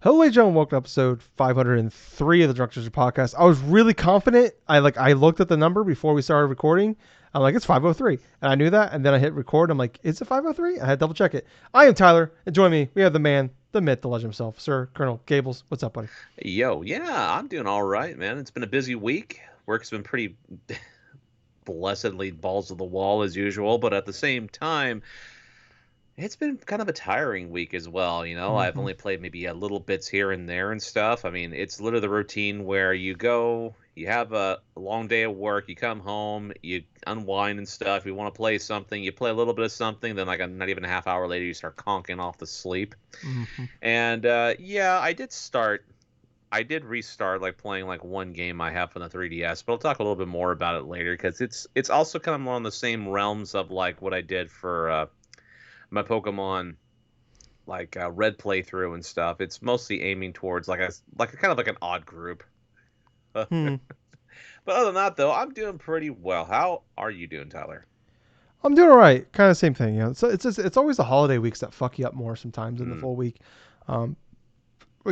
Hello, ladies and gentlemen. Welcome to episode 503 of the DrunkNerds podcast. I was really confident. I looked at the number before we started recording. I'm like, it's 503. And I knew that. And then I hit record. I'm like, is it 503? I had to double check it. I am Tyler. And join me. We have the man, the myth, the legend himself, Sir Colonel Gables. What's up, buddy? Yo, yeah, I'm doing all right, man. It's been a busy week. Work's been pretty blessedly balls to the wall as usual, but at the same time, it's been kind of a tiring week as well. I've only played maybe a little bits here and there and stuff. I mean, it's literally the routine where you go, you have a long day of work, you come home, you unwind and stuff. You want to play something, you play a little bit of something, then like not even a half hour later, you start conking off to sleep. And yeah, I did restart like playing like one game I have on the 3DS, but I'll talk a little bit more about it later because it's also kind of more on the same realms of like what I did for my Pokemon Red playthrough and stuff. It's mostly aiming towards like a kind of like an odd group. But other than that, though, I'm doing pretty well. How are you doing, Tyler? I'm doing all right. Kind of same thing. It's always the holiday weeks that fuck you up more sometimes than the full week. But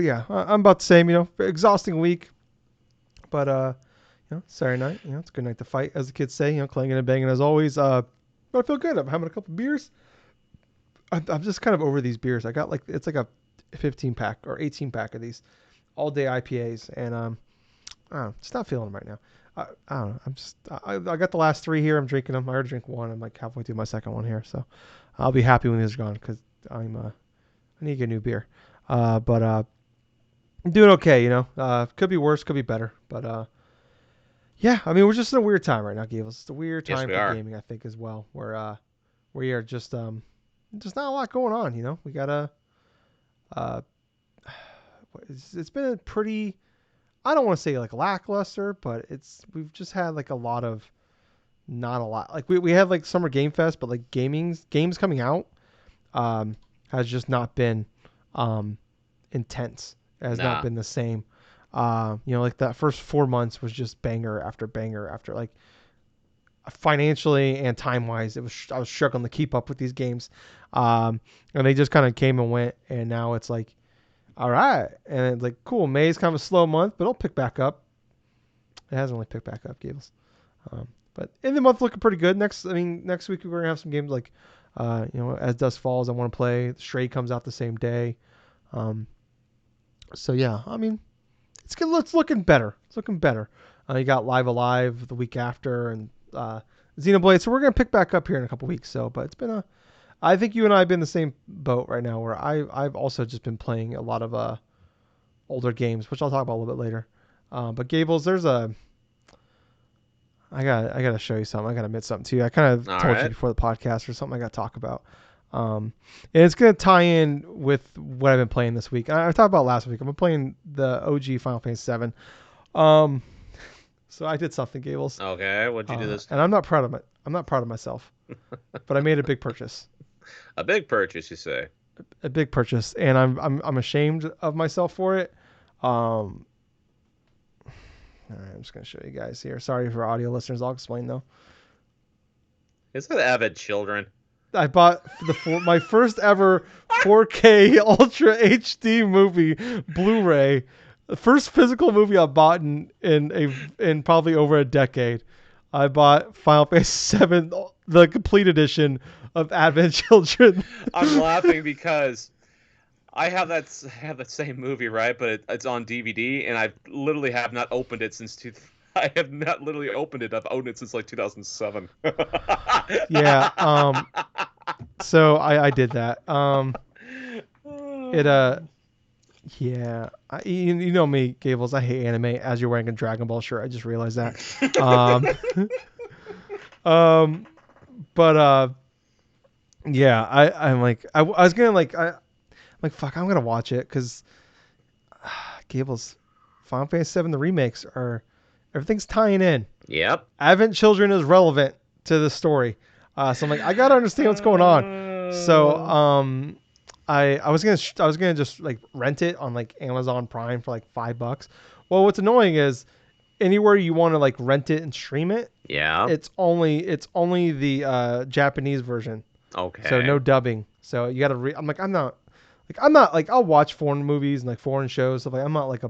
yeah, I'm about the same. Exhausting week. But Saturday night. It's a good night to fight, as the kids say. Clanging and banging as always. But I feel good. I'm having a couple beers. I'm just kind of over these beers. I got it's like a 15 pack or 18 pack of these all day IPAs, and I don't know, just not feeling them right now. I don't know. I got the last three here. I'm drinking them. I already drank one. I'm like halfway through my second one here, so I'll be happy when these are gone because I need to get a new beer. But I'm doing okay. Could be worse, could be better, but yeah. I mean, we're just in a weird time right now, Gables. It's a weird time for gaming, I think, as well, where we are just not a lot going on. We got it's been a pretty, I don't want to say like lackluster, but we've just had like a lot of, not a lot. Like we had like Summer Game Fest, but like games coming out has just not been intense. It has not been the same. Like that first 4 months was just banger after banger after, like, financially and time wise, I was struggling to keep up with these games, and they just kind of came and went, and now it's like, all right, and it's like, cool. May's kind of a slow month, but it'll pick back up. It hasn't really picked back up, Gables. But in the month looking pretty good. Next week we're gonna have some games like, As Dusk Falls. I want to play. Stray comes out the same day. So yeah, I mean, it's good. It's looking better. You got Live Alive the week after, and Xenoblade. So we're going to pick back up here in a couple weeks. So, but it's been I think you and I have been in the same boat right now, where I've also just been playing a lot of older games, which I'll talk about a little bit later. But Gables, I gotta show you something. I gotta admit something to you. I kind of told you before the podcast, or something I gotta talk about. And it's gonna tie in with what I've been playing this week. I talked about last week. I've been playing the OG Final Fantasy VII. So I did something, Gables. Okay, what'd you do this time? And I'm not proud of it. I'm not proud of myself, but I made a big purchase. A big purchase, you say? A big purchase, and I'm ashamed of myself for it. All right, I'm just gonna show you guys here. Sorry for audio listeners. I'll explain though. Is that Avid Children? I bought my first ever 4K Ultra HD movie Blu-ray. The first physical movie I bought in probably over a decade. I bought Final Fantasy VII, the complete edition of Advent Children. I'm laughing because I have that same movie, right? But it's on DVD, and I literally have not opened it since I have not literally opened it. I've owned it since like 2007. Yeah. So I did that. Yeah. You know me, Gables. I hate anime. As you're wearing a Dragon Ball shirt, I just realized that. Yeah. I'm like, I was gonna like, I'm like, fuck, I'm gonna watch it because Gables, Final Fantasy VII, the remakes everything's tying in. Yep. Advent Children is relevant to the story. So I'm like, I gotta understand what's going on. So I was gonna just like rent it on like Amazon Prime for like $5. Well, what's annoying is anywhere you want to like rent it and stream it, it's only the Japanese version. Okay. So no dubbing. So you gotta I'm like, I'm not like I'm not like I'll watch foreign movies and like foreign shows stuff like I'm not like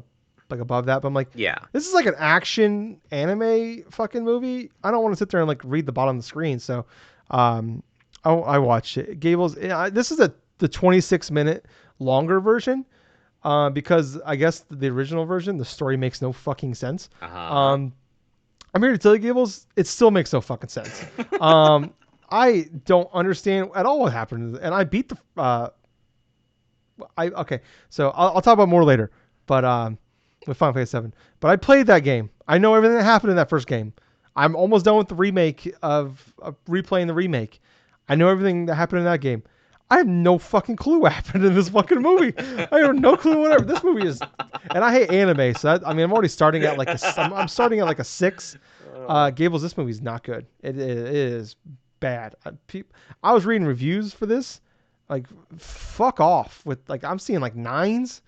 above that, but I'm like Yeah. this is like an action anime fucking movie. I don't want to sit there and like read the bottom of the screen. So I watched it. Gables. This is the 26-minute longer version. Because I guess the original version, the story makes no fucking sense. Uh-huh. I'm here to tell you, Gables, it still makes no fucking sense. I don't understand at all what happened, and I beat the. Okay, so I'll talk about more later, but with Final Fantasy 7. But I played that game. I know everything that happened in that first game. I'm almost done with the remake of replaying the remake. I know everything that happened in that game. I have no fucking clue what happened in this fucking movie. I have no clue whatever. This movie is, and I hate anime, so that, I mean, I'm already starting at like I'm starting at like a 6. Gables, this movie's not good. It is bad. I was reading reviews for this, like fuck off with like I'm seeing like 9s.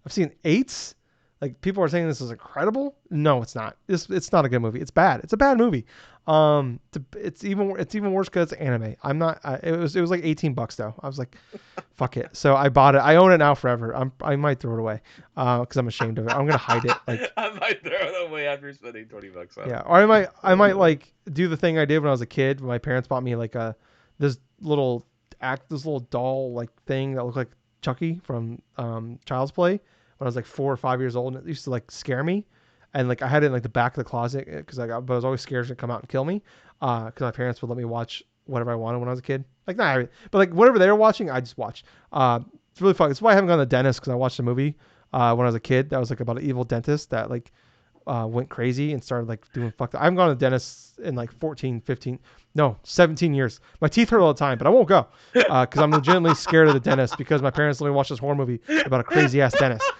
I've seen 8s. Like people are saying this is incredible. No, it's not. It's not a good movie. It's bad. It's a bad movie. It's even worse because it's anime. I'm not. It was like $18 though. I was like, fuck it. So I bought it. I own it now forever. I might throw it away because I'm ashamed of it. I'm gonna hide it. Like I might throw it away after spending $20 on it. yeah, or I might like do the thing I did when I was a kid. When my parents bought me like this little doll like thing that looked like Chucky from Child's Play when I was like 4 or 5 years old, and it used to like scare me. And like I had it in like the back of the closet but I was always scared to come out and kill me. Because my parents would let me watch whatever I wanted when I was a kid. Like not, but like whatever they were watching, I just watched. It's really fun. It's why I haven't gone to the dentist because I watched a movie when I was a kid that was like about an evil dentist that like went crazy and started like doing fucked up. I haven't gone to the dentist in like 17 years. My teeth hurt all the time, but I won't go because I'm legitimately scared of the dentist because my parents let me watch this horror movie about a crazy ass dentist.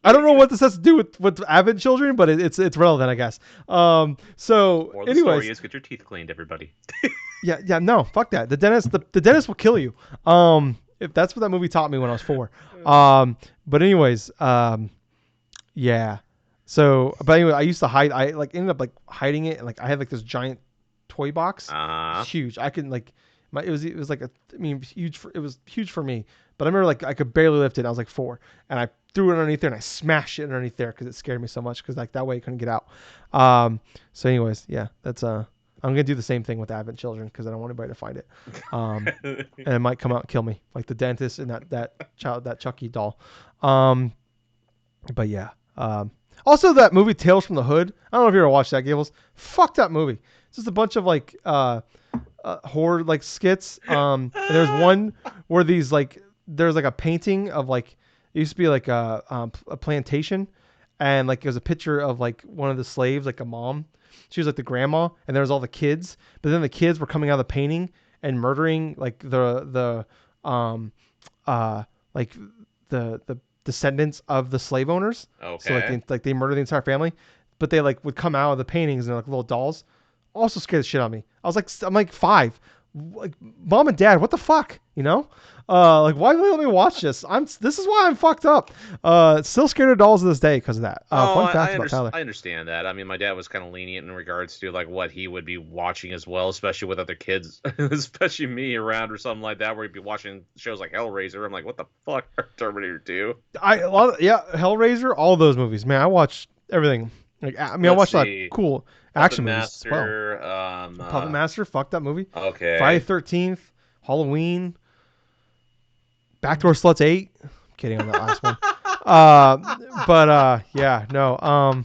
I don't know what this has to do with avid children, but it's relevant, I guess. So Or the anyways, story is get your teeth cleaned, everybody. yeah, no, fuck that. The dentist will kill you. If that's what that movie taught me when I was 4. But anyways, yeah. So, but anyway, I used to hide. I like ended up like hiding it, and like I had like this giant toy box. It's huge. I can like it was like huge. It was huge for me. But I remember like I could barely lift it. I was like 4, and I threw it underneath there and I smashed it underneath there because it scared me so much because like that way it couldn't get out. So anyways, yeah, that's I'm gonna do the same thing with Advent Children because I don't want anybody to find it. And it might come out and kill me like the dentist and that Chucky doll. But yeah. Also, that movie Tales from the Hood. I don't know if you ever watched that, Gables. Fuck that movie. It's just a bunch of like horror like skits. And there's one where there's like a painting of like it used to be like a plantation, and like it was a picture of like one of the slaves, like a mom. She was like the grandma, and there was all the kids. But then the kids were coming out of the painting and murdering like the descendants of the slave owners. Okay. So like they murder the entire family, but they like would come out of the paintings and they're like little dolls. Also scared the shit out of me. I'm like 5. Like mom and dad, what the fuck? You know? Like why did they let me watch this? This is why I'm fucked up. Still scared of dolls to this day because of that. Fun fact about Tyler. I understand that. I mean, my dad was kind of lenient in regards to like what he would be watching as well, especially with other kids, especially me around or something like that, where he'd be watching shows like Hellraiser. I'm like, what the fuck, Terminator 2? Hellraiser, all those movies, man. I watched everything. Like I watched a lot of cool action movies as well. Puppet Master, fuck that movie. Okay. Friday the 13th, Halloween, Backdoor Sluts 8. I'm kidding on that last one. Yeah, no.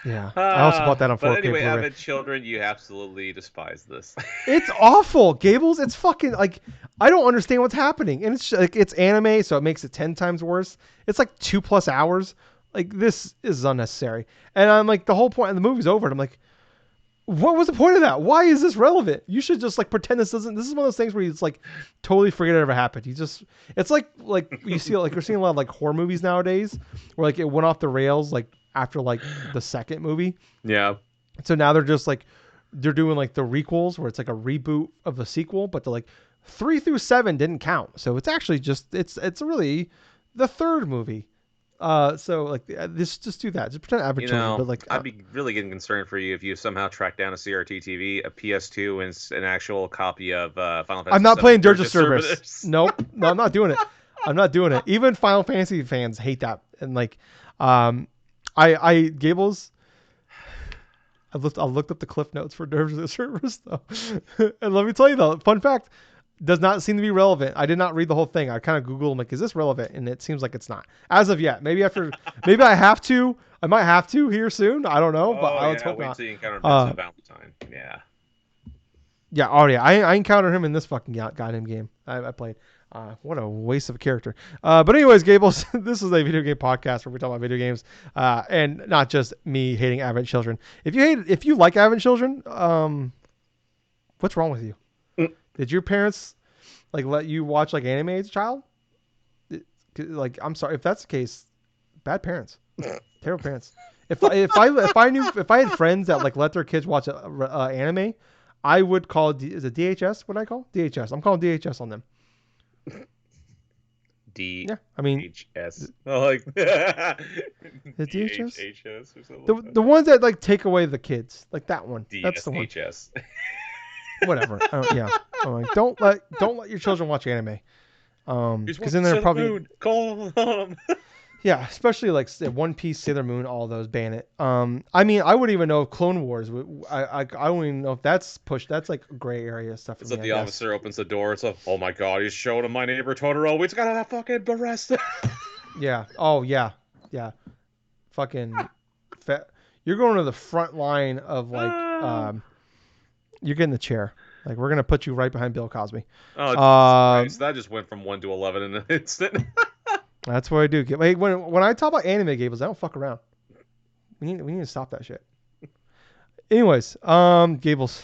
Yeah, I also bought that on 4K. But anyway, Blu-ray. Avid Children, you absolutely despise this. It's awful, Gables. It's fucking like I don't understand what's happening, and it's like it's anime, so it makes it 10 times worse. It's like 2+ hours. Like this is unnecessary, and I'm like the whole point of the movie's over, and I'm like, what was the point of that? Why is this relevant? You should just like pretend this doesn't. This is one of those things where you just like totally forget it ever happened. It's like you see like you're seeing a lot of like horror movies nowadays where like it went off the rails like after like the second movie. Yeah. So now they're doing like the requels where it's like a reboot of the sequel, but the like 3 through 7 didn't count. So it's actually just it's really the third movie. So like this, just do that. Just pretend average children, but like I'd be really getting concerned for you if you somehow track down a CRT TV, a PS2, and an actual copy of Final I'm Fantasy not VII playing Dirge of Dirge of Cerberus. Cerberus. Nope, no, I'm not doing it. I'm not doing it. Even Final Fantasy fans hate that, and like, Gables. I looked up the cliff notes for Dirge of the Cerberus though, and let me tell you though, fun fact, does not seem to be relevant. I did not read the whole thing. I kind of Googled, I'm like, is this relevant? And it seems like it's not as of yet. Maybe I have to. I might have to here soon. I don't know, but let's hope wait not. till you encounter Vincent Valentine. Yeah. Yeah, oh yeah, I encountered him in this fucking goddamn game I played. What a waste of a character. But anyways, Gables, this is a video game podcast where we talk about video games, and not just me hating Advent Children. If you like Advent Children, what's wrong with you? Did your parents like let you watch like anime as a child? Like, I'm sorry if that's the case. Bad parents, terrible parents. If I had friends that like let their kids watch anime, I would call is it DHS? What I call DHS? I'm calling DHS on them. Yeah, I mean DHS. Oh, like the DHS? DHS or something. The ones that like take away the kids, like that one. That's the one. DSHS. Whatever. Yeah. Like, don't let your children watch anime. Because then they're probably call them. Yeah, especially like One Piece, Sailor Moon, all those ban it. I mean, I wouldn't even know if Clone Wars. I don't even know if that's pushed. That's like gray area stuff. It's like the officer opens the door. It's like, oh my god, he's showing him my neighbor Totoro. We just got to fucking arrest him. Yeah. Oh yeah. Yeah. Fucking. You're going to the front line of like. You're getting the chair. Like, we're gonna put you right behind Bill Cosby. Oh, Jesus Christ. That just went from 1 to 11 in an instant. That's what I do. When I talk about anime Gables, I don't fuck around. We need to stop that shit. Anyways, Gables,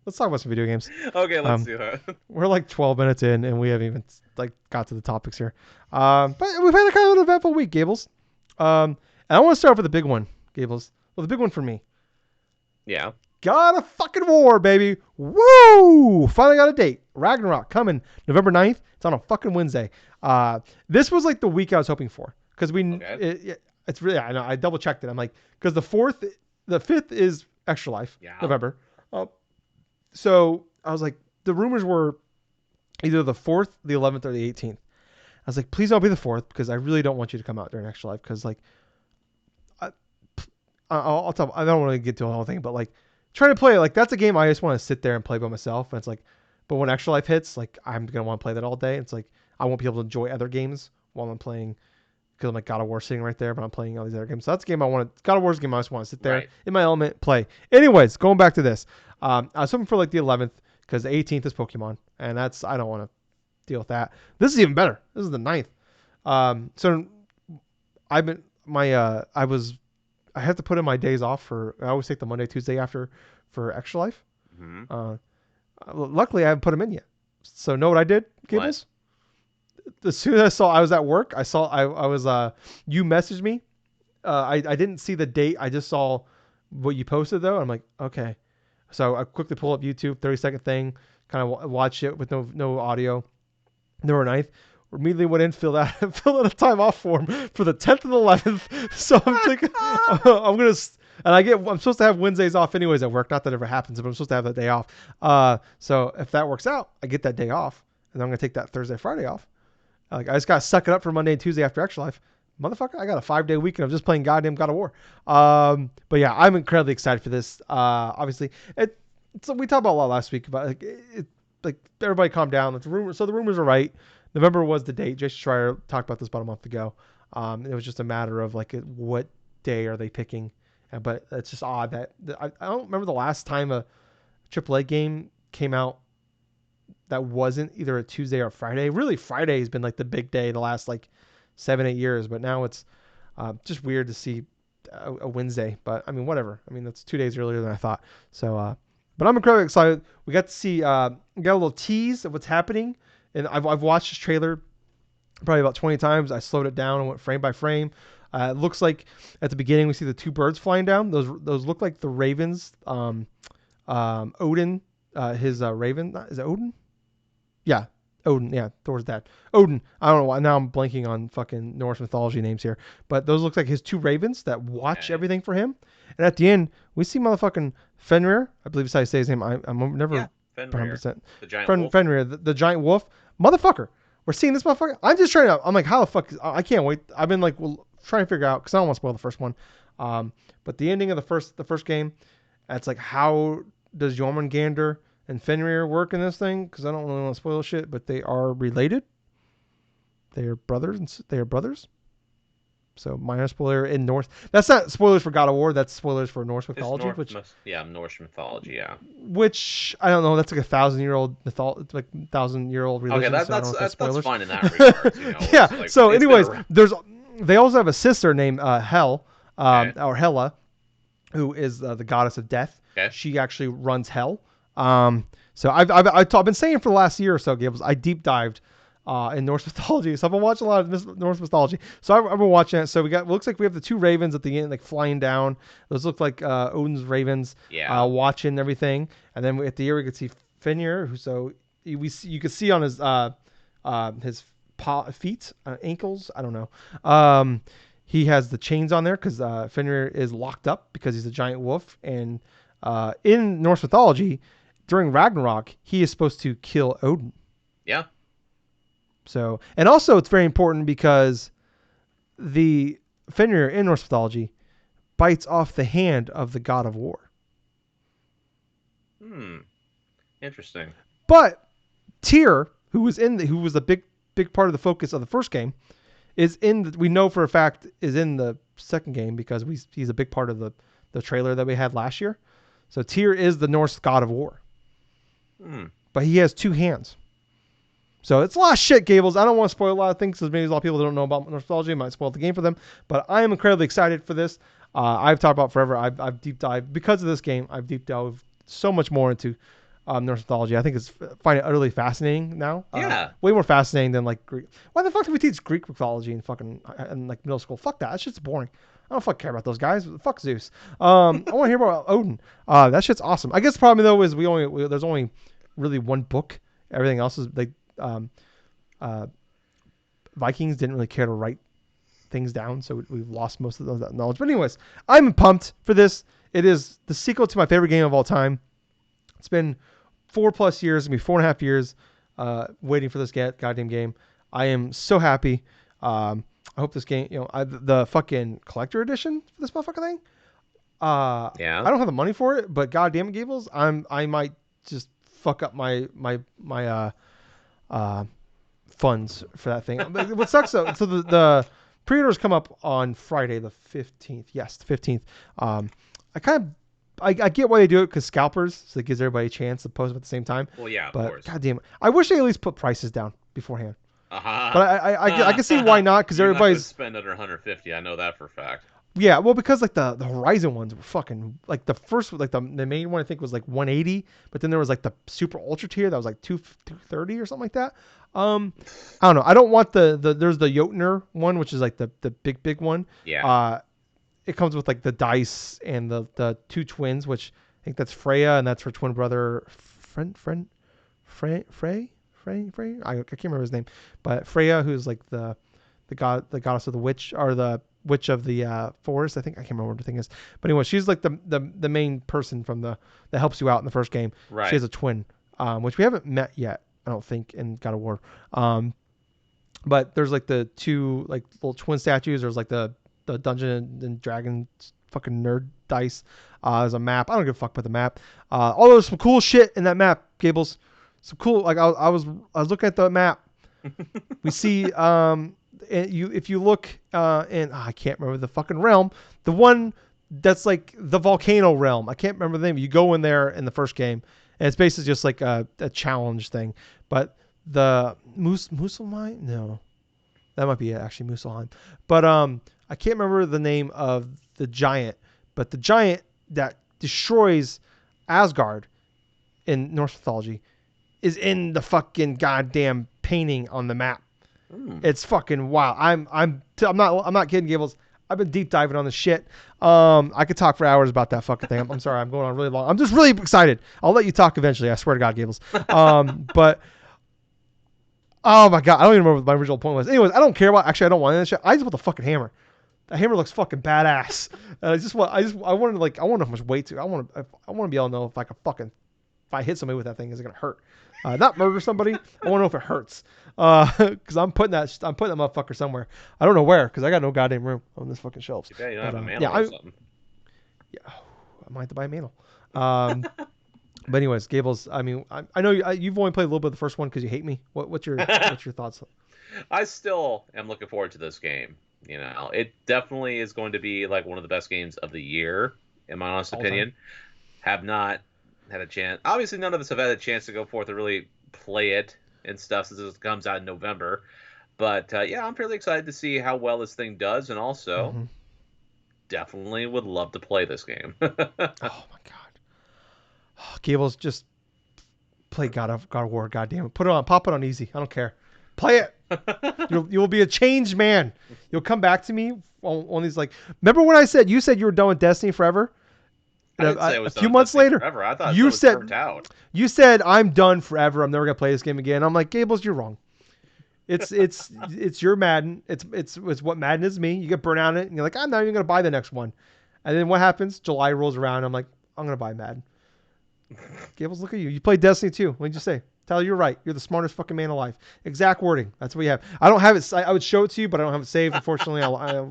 let's talk about some video games. Okay, let's do that. We're like 12 minutes in, and we haven't even like got to the topics here. But we've had a kind of an eventful week, Gables. And I want to start off with the big one, Gables. Well, the big one for me. Yeah. God of fucking War, baby. Woo! Finally got a date. Ragnarok coming November 9th. It's on a fucking Wednesday. This was like the week I was hoping for. Because it's really, I know, I double checked it. I'm like, because the 5th is Extra Life, November. So I was like, the rumors were either the 4th, the 11th, or the 18th. I was like, please don't be the 4th, because I really don't want you to come out during Extra Life. Because like, I'll tell, I don't want to get to the whole thing, but like, trying to play like that's a game I just want to sit there and play by myself. And it's like, but when Extra Life hits, like I'm gonna want to play that all day. It's like I won't be able to enjoy other games while I'm playing because I'm like God of War sitting right there, but I'm playing all these other games. So that's a game I want to. God of War's a game I just want to sit there in my element, play. Anyways, going back to this, I was hoping for like the 11th because the 18th is Pokemon, and that's I don't want to deal with that. This is even better. This is the 9th. So I've been I have to put in my days off I always take the Monday, Tuesday after for Extra Life. Mm-hmm. Luckily, I haven't put them in yet. So know what I did, Gables? As soon as I was at work, I was, you messaged me. I didn't see the date. I just saw what you posted though. I'm like, okay. So I quickly pull up YouTube, 30-second thing, kind of watch it with no audio. November 9th. Immediately went in, filled out a time off form for the 10th and 11th. So I'm thinking, I'm supposed to have Wednesdays off anyways at work. Not that it ever happens, but I'm supposed to have that day off. So if that works out, I get that day off, and then I'm gonna take that Thursday, Friday off. Like I just gotta suck it up for Monday and Tuesday after Extra Life. Motherfucker, I got a 5-day weekend of just playing goddamn God of War. But yeah, I'm incredibly excited for this. Obviously, so we talked about a lot last week about like everybody calm down. The rumors are right. November was the date. Jason Schreier talked about this about a month ago. It was just a matter of like what day are they picking. But it's just odd that I don't remember the last time a AAA game came out that wasn't either a Tuesday or Friday. Really, Friday has been like the big day the last like 7-8 years. But now it's just weird to see a Wednesday. But I mean, whatever. I mean, that's 2 days earlier than I thought. So, but I'm incredibly excited. We got to see, we got a little tease of what's happening. And I've watched this trailer probably about 20 times. I slowed it down and went frame by frame. It looks like at the beginning we see the 2 birds flying down. Those look like the ravens. Odin, his raven. Is it Odin? Yeah. Odin, yeah, Thor's dad. Odin. I don't know why. Now I'm blanking on fucking Norse mythology names here. But those look like his two ravens that watch everything for him. And at the end, we see motherfucking Fenrir. I believe that's how you say his name. I'm never Fenrir. 100%. The giant wolf. Fenrir, the giant wolf. Motherfucker. We're seeing this motherfucker. I'm just trying to. I'm like, how the fuck? I can't wait. I've been like trying to figure out because I don't want to spoil the first one. But the ending of the first game, it's like, how does Jormungandr and Fenrir work in this thing? Because I don't really want to spoil shit, but they are related. They are brothers. They are brothers. So minor spoiler in Norse. That's not spoilers for God of War. That's spoilers for Norse mythology. Norse mythology. Yeah. Which I don't know. That's like 1,000-year-old mythology, like 1,000-year-old religion. Okay, so that's fine in that regard. Yeah. Like, so, anyways, they also have a sister named Hel, or Hela, who is the goddess of death. Okay. She actually runs hell. So I've been saying for the last year or so, Gables, I deep dived in Norse mythology. So I've been watching a lot of Norse mythology. So I've been watching it. So looks like we have the two ravens at the end, like flying down. Those look like Odin's ravens. Yeah. Watching everything. And then at the ear we could see Fenrir, who you could see on his feet, ankles. I don't know. He has the chains on there because Fenrir is locked up because he's a giant wolf. And in Norse mythology, during Ragnarok, he is supposed to kill Odin. Yeah. So, and also it's very important because the Fenrir in Norse mythology bites off the hand of the god of war. Interesting. But Tyr, who was a big part of the focus of the first game, we know for a fact is in the second game because he's a big part of the trailer that we had last year. So Tyr is the Norse god of war. But he has two hands. So it's a lot of shit, Gables. I don't want to spoil a lot of things because maybe a lot of people that don't know about nostalgia. It might spoil the game for them. But I am incredibly excited for this. I've talked about forever. I've deep dived because of this game. I've deep dived so much more into Norse mythology. I think find it utterly fascinating now. Yeah. Way more fascinating than like Greek. Why the fuck do we teach Greek mythology in like middle school? Fuck that. That shit's boring. I don't fucking care about those guys. Fuck Zeus. I want to hear about Odin. That shit's awesome. I guess the problem though is there's only really one book. Everything else is like. Vikings didn't really care to write things down, so we've lost most of that knowledge. But anyways, I'm pumped for this. It is the sequel to my favorite game of all time. It's been 4+ years, maybe 4.5 years, waiting for this goddamn game. I am so happy. I hope this game, the fucking collector edition for this motherfucker thing. I don't have the money for it, but goddamn it, Gables, I might just fuck up my funds for that thing. What sucks though, so the pre-orders come up on Friday the 15th. Yes, the 15th. I get why they do it because scalpers, so it gives everybody a chance to post them at the same time. Well, yeah, of but course. Goddamn, I wish they at least put prices down beforehand. But I can see why not because everybody's spend under 150. I know that for a fact. Yeah, well, because like the Horizon ones were fucking like the first, like the main one I think was like 180, but then there was like the super ultra tier that was like 230 or something like that. I don't know. I don't want there's the Jotner one, which is like the big one. Yeah. It comes with like the dice and the two twins, which I think that's Freya and that's her twin brother, Frey. I can't remember his name, but Freya, who's like the goddess of the witch or the witch of the forest. I can't remember what the thing is, but anyway, she's like the main person that helps you out in the first game. Right. She has a twin, which we haven't met yet, I don't think, in God of War. But there's like the two like little twin statues. There's like the Dungeon and Dragon fucking nerd dice. There's a map. I don't give a fuck about the map. Although there's some cool shit in that map, Gables. Some cool, like I was looking at the map. We see if you look I can't remember the fucking realm, the one that's like the volcano realm. I can't remember the name. You go in there in the first game, and it's basically just like a challenge thing. But the Muspelheim, no, that might be it, actually Muspelheim. But I can't remember the name of the giant. But the giant that destroys Asgard in Norse mythology is in the fucking goddamn painting on the map. It's fucking wild. I'm not kidding, Gables. I've been deep diving on this shit. I could talk for hours about that fucking thing. I'm sorry, I'm going on really long. I'm just really excited. I'll let you talk eventually. I swear to God, Gables. But Oh my god, I don't even remember what my original point was. Anyways, I don't care about. Actually, I don't want that shit. I just want the fucking hammer. That hammer looks fucking badass. And I wanted like, I want to know how much weight to. I want to be able to know if I can fucking, if I hit somebody with that thing, is it gonna hurt? Not murder somebody. I want to know if it hurts. Because I'm putting that motherfucker somewhere. I don't know where, because I got no goddamn room on this fucking shelves. You don't have a mantle or something. Yeah, I might have to buy a mantle. But anyways, Gables. I mean, I know you've only played a little bit of the first one because you hate me. What's your thoughts? I still am looking forward to this game. You know, it definitely is going to be like one of the best games of the year, in my honest opinion. Have not had a chance. Obviously, none of us have had a chance to go forth and really play it and stuff since it comes out in November. But yeah, I'm fairly excited to see how well this thing does, and also definitely would love to play this game. Oh my god, Gables, just play God of War. Goddamn it, put it on, pop it on easy. I don't care. Play it. You'll be a changed man. You'll come back to me on these like. Remember when you said you were done with Destiny forever? I didn't say it was a few months later, forever. I thought you said burnt out. You said I'm done forever. I'm never gonna play this game again. I'm like, Gables, you're wrong. It's your Madden. It's what Madden is me. You get burnt out on it, and you're like, I'm not even gonna buy the next one. And then what happens? July rolls around. I'm like, I'm gonna buy Madden. Gables, look at you. You played Destiny too. What did you say? Tyler, you're right. You're the smartest fucking man alive. Exact wording. That's what you have. I don't have it. I would show it to you, but I don't have it saved. Unfortunately,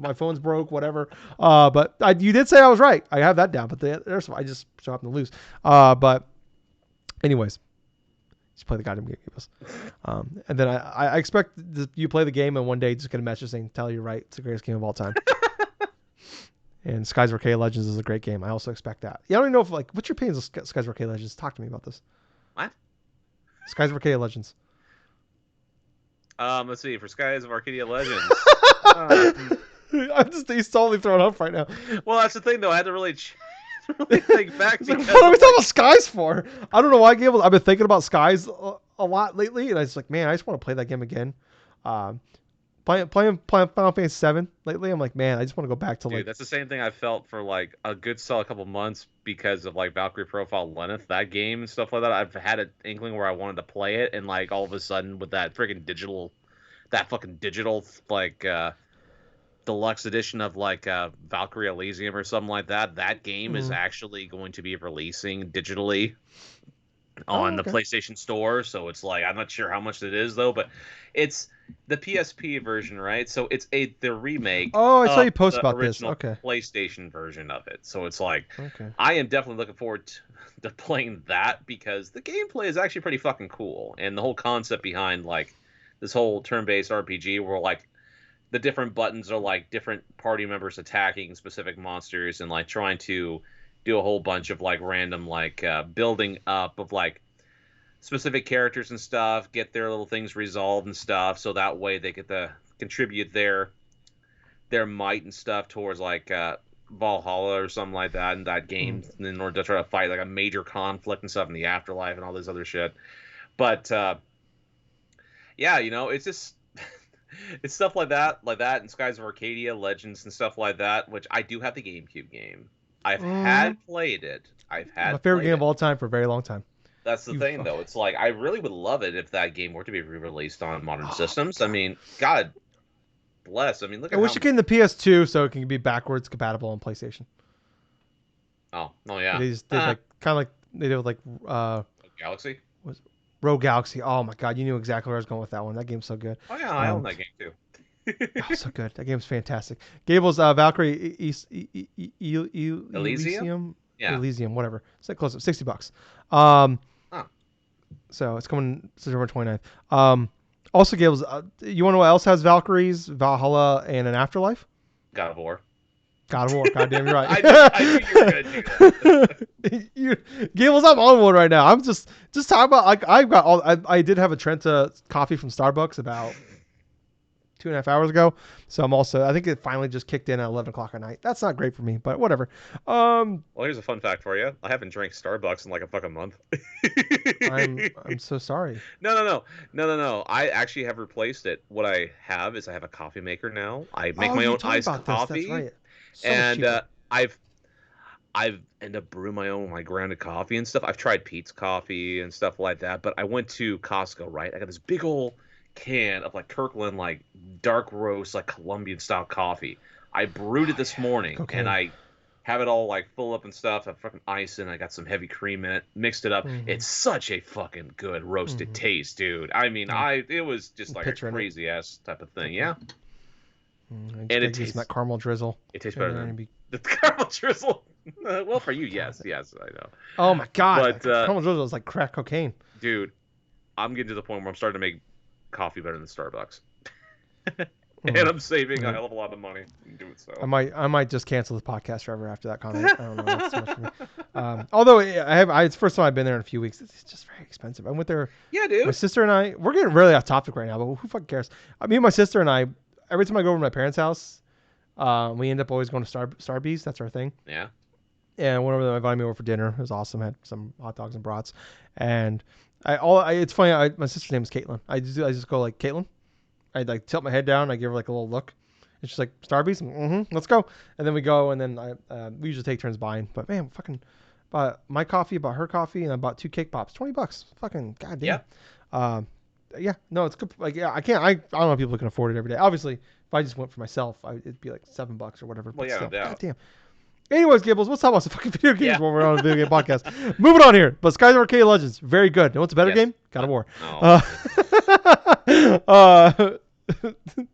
my phone's broke. Whatever. But you did say I was right. I have that down. But I just so happen to lose. But anyways, just play the goddamn game, Gables. And then I expect you play the game and one day just get a message saying, "Tyler, you're right. It's the greatest game of all time." And Skies of Arcadia Legends is a great game. I also expect that. Yeah, I don't even know if what's your opinions of Skies of Arcadia Legends? Talk to me about this. What? Skies of Arcadia Legends. Let's see. For Skies of Arcadia Legends, he's totally thrown up right now. Well, that's the thing, though. I had to really think back. Because what are we talking about Skies for? I don't know why, Gables. I've been thinking about Skies a lot lately, and I was like, man, I just want to play that game again. Playing Final Fantasy VII lately, I'm like, man, I just want to go back to Dude, that's the same thing I felt for like a good solid couple months because of like Valkyrie Profile Lenneth, that game and stuff like that. I've had an inkling where I wanted to play it, and like all of a sudden with that freaking digital like deluxe edition of like Valkyrie Elysium or something like that, that game is actually going to be releasing digitally on the PlayStation Store. So it's like, I'm not sure how much it is though, but it's the PSP version, right? So it's the remake. Oh, I saw you post about this. Okay. PlayStation version of it. So it's like, I am definitely looking forward to playing that because the gameplay is actually pretty fucking cool, and the whole concept behind like this whole turn-based RPG where like the different buttons are like different party members attacking specific monsters and like trying to do a whole bunch of like random like building up of like specific characters and stuff, get their little things resolved and stuff, so that way they get to contribute their might and stuff towards like Valhalla or something like that in that game in order to try to fight like a major conflict and stuff in the afterlife and all this other shit. But yeah, you know, it's just it's stuff like that and Skies of Arcadia Legends and stuff like that, which I do have the GameCube game. I've had played it. I've had my favorite game of all time for a very long time. That's the thing, though. It's like, I really would love it if that game were to be re-released on modern systems. I mean, God bless. I mean, look at I wish it came to PS2 so it can be backwards compatible on PlayStation. Oh yeah. They just did like, kind of like, they did with like... Galaxy? Rogue Galaxy. Oh my God, you knew exactly where I was going with that one. That game's so good. Oh yeah, I own that game too. Oh, so good. That game's fantastic. Gables, Valkyrie Elysium? Yeah. Elysium, whatever. It's like close to $60. So it's coming September 29th. Also, Gables, you want to know what else has Valkyries, Valhalla, and an Afterlife? God of War. God of War. Goddamn, you're right. I knew you were gonna do that. Gables, I'm on one right now. I'm just talking about like I've got all. I did have a Trenta coffee from Starbucks about 2.5 hours ago. So I'm also, I think it finally just kicked in at 11 o'clock at night. That's not great for me, but whatever. Well, here's a fun fact for you. I haven't drank Starbucks in like a fucking month. I'm so sorry. No. I actually have replaced it. What I have is I have a coffee maker now. I make my own iced coffee. That's right. So and I've ended up brewing my own like grounded coffee and stuff. I've tried Pete's Coffee and stuff like that, but I went to Costco, right? I got this big old can of like Kirkland like dark roast like Colombian style coffee. I brewed it this morning and Cocaine. I have it all like full up and stuff. I fucking ice in. I got some heavy cream in it. Mixed it up. Mm-hmm. It's such a fucking good roasted taste, dude. I mean, Yeah. it was just like a crazy ass type of thing. Yeah. And it tastes that caramel drizzle. It tastes better than the caramel drizzle. Well, for you, yes, I know. Oh my god, but caramel drizzle is like crack cocaine, dude. I'm getting to the point where I'm starting to make coffee better than Starbucks, and I'm saving a hell of a lot of money in doing so. I might just cancel the podcast forever after that comment. I don't know. That's too much for me. Although it's the first time I've been there in a few weeks. It's just very expensive. I went there. Yeah, dude. My sister and I. We're getting really off topic right now, but who fucking cares? Me and my sister and I. Every time I go over to my parents' house, we end up always going to Starbucks. That's our thing. Yeah. And whenever they invited me over for dinner, it was awesome. Had some hot dogs and brats, and it's funny. My sister's name is Caitlin. I just go like Caitlin. I like tilt my head down. I give her like a little look, and she's like Starbucks. Mm-hmm, let's go. And then we go, and then we usually take turns buying. But man, fucking bought my coffee, bought her coffee, and I bought 2 cake pops. $20. Fucking goddamn. Yeah. Yeah. No, it's good. Like I can't. I don't know if people can afford it every day. Obviously, if I just went for myself, it'd be like $7 or whatever. Well, yeah, no doubt. Goddamn. Anyways, Gables, let's talk about some fucking video games while we're on a video game podcast. Moving on here, but Skies of Arcadia Legends, very good. Know what's a better game? God of War.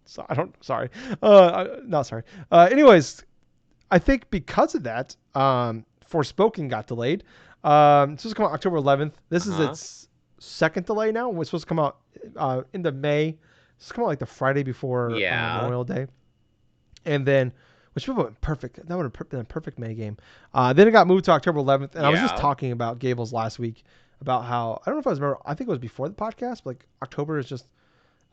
Sorry. Not sorry. Anyways, I think because of that, Forspoken got delayed. It's supposed to come out October 11th. This is its second delay now. It's supposed to come out into May. It's come out like the Friday before Memorial Day, and then. Which would have been perfect. That would have been a perfect May game. Then it got moved to October 11th. And I was just talking about Gables last week about how, I don't know if I think it was before the podcast, but like October is just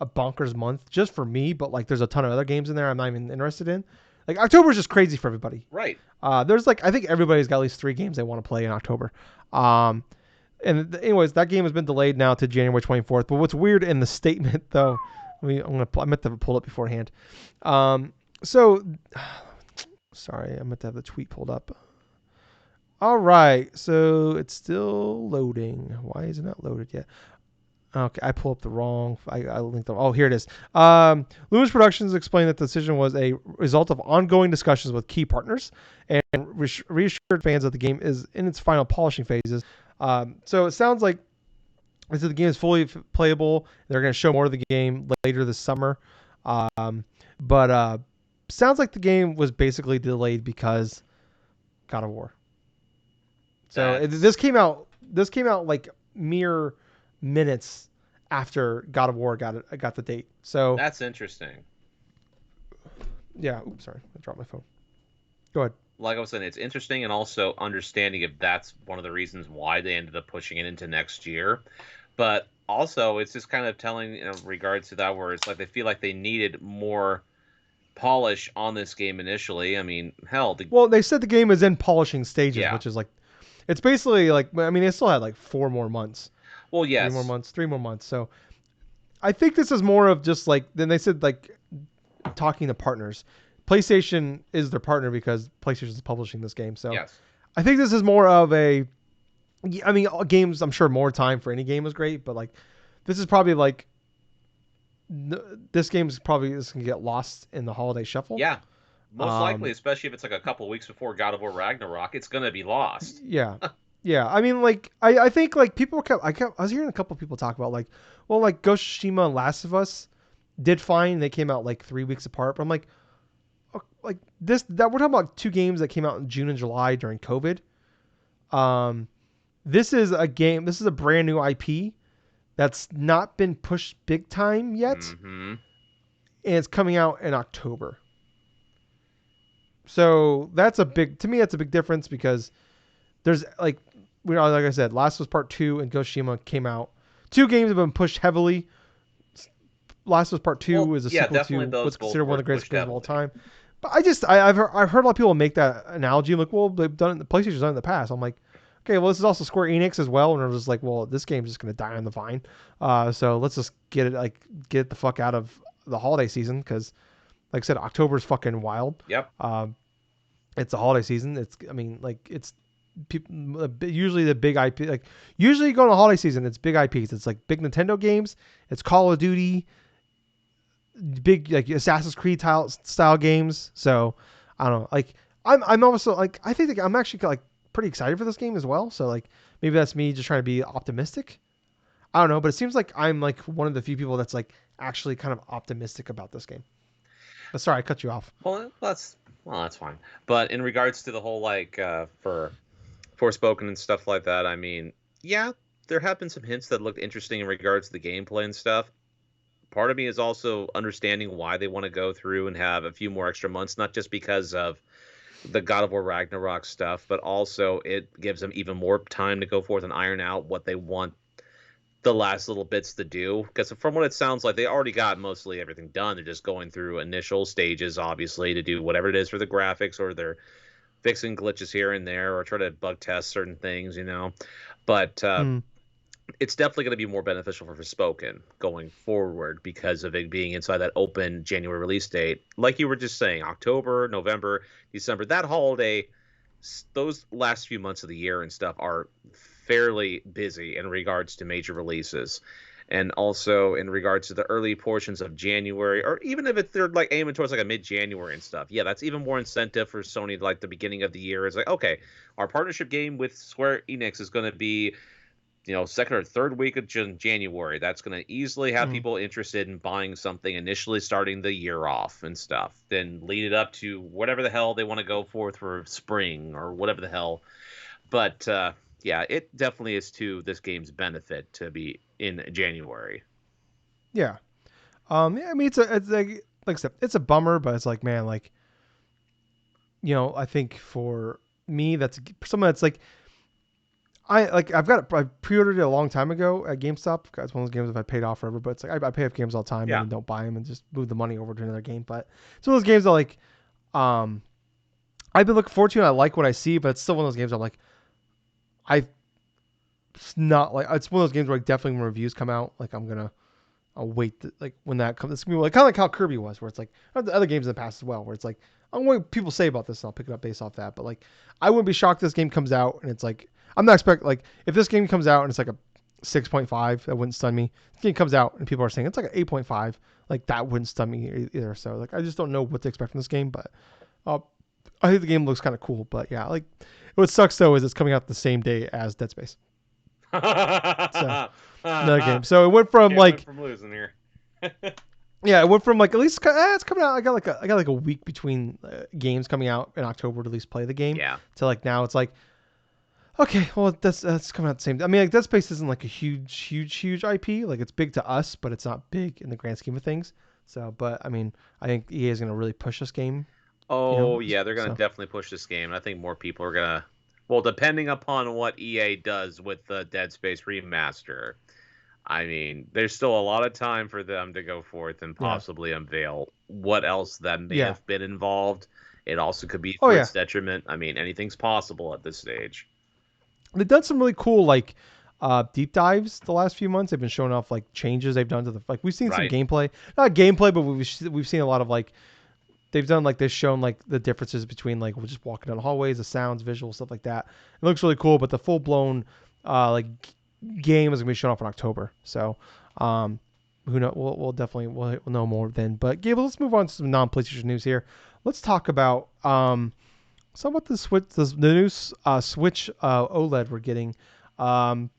a bonkers month just for me. But like there's a ton of other games in there I'm not even interested in. Like October is just crazy for everybody. Right. There's like, I think everybody's got at least 3 games they want to play in October. And anyways, that game has been delayed now to January 24th. But what's weird in the statement though, I meant to pull it beforehand. Sorry, I meant to have the tweet pulled up. All right, so it's still loading. Why is it not loaded yet? Okay, I pulled up the wrong. I linked them. Oh, here it is. Loomis Productions explained that the decision was a result of ongoing discussions with key partners and reassured fans that the game is in its final polishing phases. So it sounds like the game is fully playable. They're going to show more of the game later this summer. But sounds like the game was basically delayed because God of War. So this came out like mere minutes after God of War got the date. So that's interesting. Yeah. Oops, sorry, I dropped my phone. Go ahead. Like I was saying, it's interesting, and also understanding if that's one of the reasons why they ended up pushing it into next year. But also, it's just kind of telling in regards to that where it's like they feel like they needed more polish on this game initially. I mean, hell. Well, they said the game is in polishing stages, which is like, it's basically like, I mean, they still had like 4 more months. Well, yes. 3 more months. So I think this is more of just like, then they said like talking to partners. PlayStation is their partner because PlayStation is publishing this game. So yes. I think this is more of I mean, games, I'm sure more time for any game is great, but like, this is probably like, this game's probably going to get lost in the holiday shuffle. Yeah, most likely, especially if it's like a couple of weeks before God of War Ragnarok, it's going to be lost. Yeah, yeah. I mean, like I think like people I was hearing a couple of people talk about like, well, like Ghost of Tsushima and Last of Us did fine. They came out like 3 weeks apart, but I'm like we're talking about 2 games that came out in June and July during COVID. This is a brand new IP. That's not been pushed big time yet, and it's coming out in October. So that's a big difference because there's like I said, Last of Us Part 2 and Ghost of Tsushima came out. 2 games have been pushed heavily. Last of Us Part 2 is a sequel to what's considered one of the greatest games of all time. But I've heard a lot of people make that analogy. Like, well, they've done it. The PlayStation's done it in the past. I'm like, okay, well, this is also Square Enix as well, and I was just like, well, this game's just gonna die on the vine. So let's just get it the fuck out of the holiday season because, like I said, October's fucking wild. Yep. It's a holiday season. people usually the big IP, like usually you go in the holiday season, it's big IPs. It's like big Nintendo games, it's Call of Duty, big like Assassin's Creed style games. So I don't know. Like I'm also like I think I'm actually like pretty excited for this game as well. So like maybe that's me just trying to be optimistic. I don't know, but it seems like I'm like one of the few people that's like actually kind of optimistic about this game. But sorry, I cut you off. That's fine. But in regards to the whole like for Forspoken and stuff like that, I mean, yeah, there have been some hints that looked interesting in regards to the gameplay and stuff. Part of me is also understanding why they want to go through and have a few more extra months, not just because of the God of War Ragnarok stuff, but also it gives them even more time to go forth and iron out what they want the last little bits to do. Because from what it sounds like, they already got mostly everything done. They're just going through initial stages, obviously, to do whatever it is for the graphics, or they're fixing glitches here and there, or try to bug test certain things, you know. But Mm, it's definitely going to be more beneficial for Forspoken going forward because of it being inside that open January release date. Like you were just saying, October, November, December, that holiday, those last few months of the year and stuff are fairly busy in regards to major releases. And also in regards to the early portions of January, or even if they're like aiming towards like a mid-January and stuff, yeah, that's even more incentive for Sony. Like the beginning of the year is like, okay, our partnership game with Square Enix is going to be, second or third week of January. That's going to easily have mm. people interested in buying something initially starting the year off and stuff. Then lead it up to whatever the hell they want to go forth for spring or whatever the hell. But yeah, it definitely is to this game's benefit to be in January. Yeah. Yeah, I mean, it's like I said, it's a bummer, but it's like, man, like, I think for me, that's someone that's like, I pre-ordered it a long time ago at GameStop. It's one of those games that I paid off forever, but it's like I pay off games all the time and Yeah. then don't buy them and just move the money over to another game. But it's one of those games that like, um, I've been looking forward to and I like what I see, but it's still one of those games I'm like, I, it's not like, it's one of those games where like definitely when reviews come out, like I'll wait like when that comes. It's gonna be like kind of like how Kirby was, where it's like other games in the past as well, where it's like I don't know what people say about this, and I'll pick it up based off that. But like I wouldn't be shocked if this game comes out and it's like I'm not expecting like if this game comes out and it's like a 6.5, that wouldn't stun me. If the game comes out and people are saying it's like an 8.5, like that wouldn't stun me either. So like I just don't know what to expect from this game, but uh, I think the game looks kind of cool. But yeah, like what sucks though is it's coming out the same day as Dead Space. So another game. So it went from Can't win like from losing here. yeah, it went from like at least it's coming out. I got like a week between games coming out in October to at least play the game. Yeah. To like now it's like okay, well that's coming out the same. I mean, like Dead Space isn't like a huge IP. Like it's big to us, but it's not big in the grand scheme of things. So, but I mean, I think EA is gonna really push this game. Oh, yeah, they're going to So definitely push this game. I think more people are going to, well, depending upon what EA does with the Dead Space remaster, I mean, there's still a lot of time for them to go forth and yeah, possibly unveil what else that may yeah. have been involved. It also could be Oh for yeah, its detriment. I mean, anything's possible at this stage. they've done some really cool like deep dives the last few months. They've been showing off like changes they've done to the like we've seen some Right. gameplay, not gameplay, but we've seen a lot of like they've done like they've shown like the differences between like we're just walking down the hallways, the sounds, visuals, stuff like that. It looks really cool, but the full blown like game is gonna be shown off in October. So who know? We'll definitely we'll know more then. But Gable, let's move on to some non PlayStation news here. Let's talk about some about the Switch, the new Switch OLED we're getting. Um,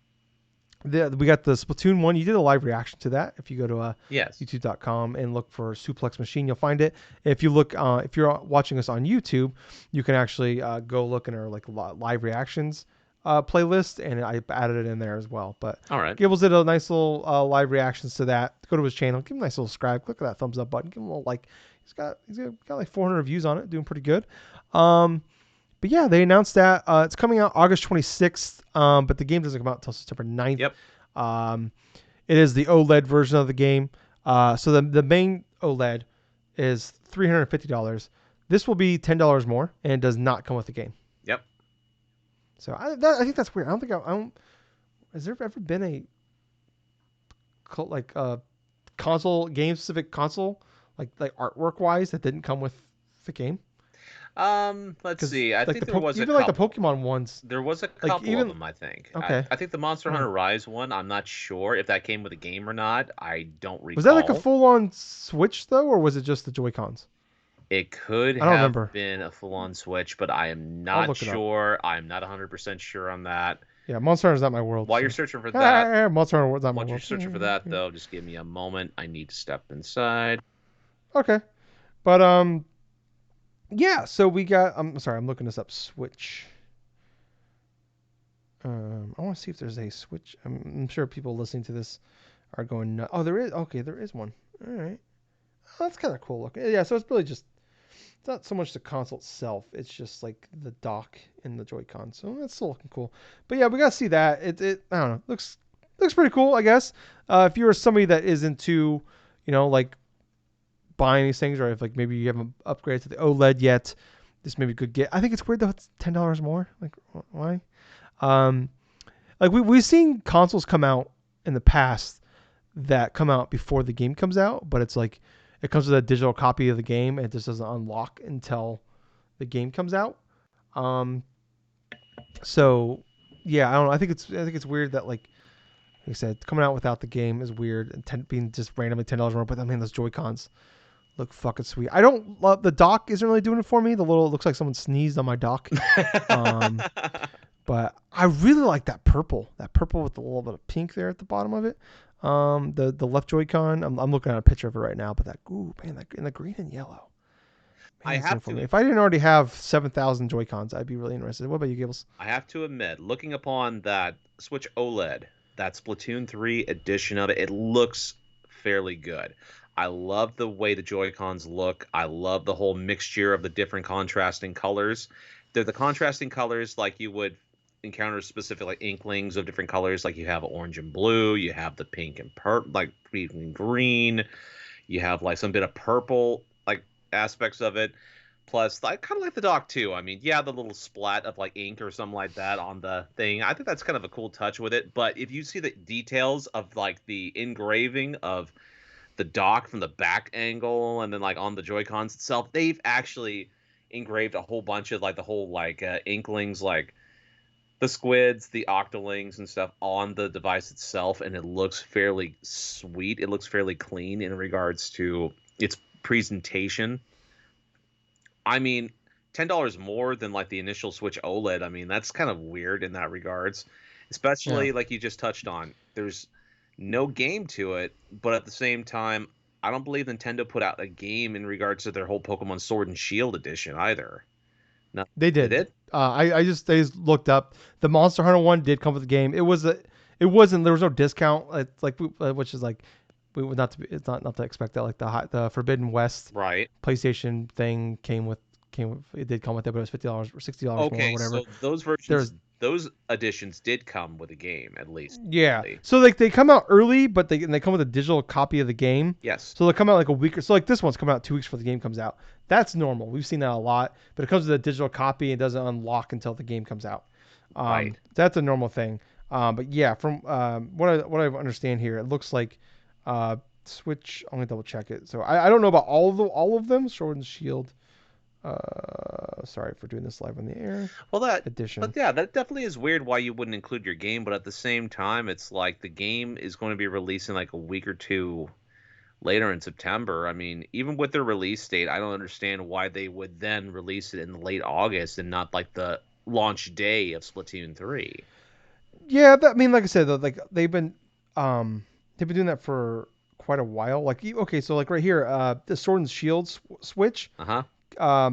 we got the Splatoon 1. You did a live reaction to that. If you go to Yes. youtube.com and look for Suplex Machine, you'll find it. If you look, if you're watching us on YouTube, you can actually go look in our like live reactions playlist, and I added it in there as well. But All right. Gables did a nice little live reactions to that. Go to his channel, give him a nice little subscribe, click that thumbs up button, give him a little like. He's got like 400 views on it, doing pretty good. But yeah, they announced that it's coming out August 26th, but the game doesn't come out until September 9th. Yep. It is the OLED version of the game. So the main OLED is $350. This will be $10 more and does not come with the game. Yep. So I think that's weird. I don't. Has there ever been a like console game specific console like artwork wise that didn't come with the game? Let's Because see. I like think there was a even like the couple. Pokemon ones, There was a like couple of even them, I think. I, okay. I think the Monster Hmm. Hunter Rise one, I'm not sure if that came with a game or not. I don't Was that like a recall. full on Switch though, or was it just the Joy Cons? It could I don't have remember. been a full-on Switch, but I am I'll not look it up. sure. I'm not 100% sure on that. Yeah, Monster Hunter's not my world. While you're So searching for that, Monster Hunter was not my once you're world. searching for that, though, just give me a moment. I need to step inside. Okay, but yeah. So we got. I'm sorry, I'm looking this up. Switch. I want to see if there's a Switch. I'm sure people listening to this are going nuts. Oh, there is. Okay, there is one. All right. Oh, that's kind of cool looking. Yeah. So it's really just. It's not so much the console itself. It's just like the dock and the Joy-Con. So that's still looking cool. But yeah, we gotta see that. It I don't know. Looks pretty cool, I guess. If you're somebody that is into, like buying these things, or if like maybe you haven't upgraded to the OLED yet, this may be a good get. I think it's weird though. It's $10 more. Like why? Um, like we've seen consoles come out in the past that come out before the game comes out, but it's like it comes with a digital copy of the game and it just doesn't unlock until the game comes out. Um, so yeah, I don't know. I think it's weird that like I said, coming out without the game is weird and being just randomly $10 more. But I mean, those Joy Cons look fucking sweet. I don't love the dock. Isn't really doing it for me. The little it looks like someone sneezed on my dock. Um, but I really like that purple. That purple with a little bit of pink there at the bottom of it. The left Joy-Con. I'm looking at a picture of it right now. But that man, that in the green and yellow. I Man, it's doing it have for to me. If I didn't already have 7,000 Joy-Cons, I'd be really interested. What about you, Gables? I have to admit, looking upon that Switch OLED, that Splatoon 3 edition of it, it looks fairly good. I love the way the Joy-Cons look. I love the whole mixture of the different contrasting colors. They're the contrasting colors like you would encounter specific like inklings of different colors. Like you have orange and blue, you have the pink and like pink and green, you have like some bit of purple like aspects of it. Plus, I kind of like the dock too. I mean, yeah, the little splat of like ink or something like that on the thing. I think that's kind of a cool touch with it. But if you see the details of like the engraving of the dock from the back angle and then like on the Joy-Cons itself, they've actually engraved a whole bunch of like the whole like inklings, like the squids, the octolings and stuff on the device itself, and it looks fairly sweet. It looks fairly clean in regards to its presentation. I mean, $10 more than like the initial Switch OLED. I mean, that's kind of weird in that regards, Yeah. especially like you just touched on. There's no game to it, but at the same time, I don't believe Nintendo put out a game in regards to their whole Pokemon Sword and Shield edition either. No, They they did. did? I just looked up the Monster Hunter one did come with the game. It wasn't there was no discount. It's like which is like we would not to be, it's not to expect that like the Forbidden West Right. PlayStation thing came with it did come with it, but it was $50 or $60 more or Okay, whatever. so those versions, There's those editions did come with a game at least. Yeah. Really. So like they come out early, but they come with a digital copy of the game. Yes. So they come out like a week or so. Like this one's coming out 2 weeks before the game comes out. That's normal. We've seen that a lot. But it comes with a digital copy and doesn't unlock until the game comes out. Right. That's a normal thing. But yeah, from what I understand here, it looks like Switch. I'm gonna double check it. So I don't know about all of them. Sword and Shield. Sorry for doing this live on the air. Well, Edition. but yeah, that definitely is weird why you wouldn't include your game, but at the same time, it's like the game is going to be releasing like a week or two later in September. I mean, even with their release date, I don't understand why they would then release it in late August and not like the launch day of Splatoon 3. Yeah, I mean, like I said, though, like they've been doing that for quite a while. Like, okay, so like right here, the Sword and Shield Switch, Uh-huh.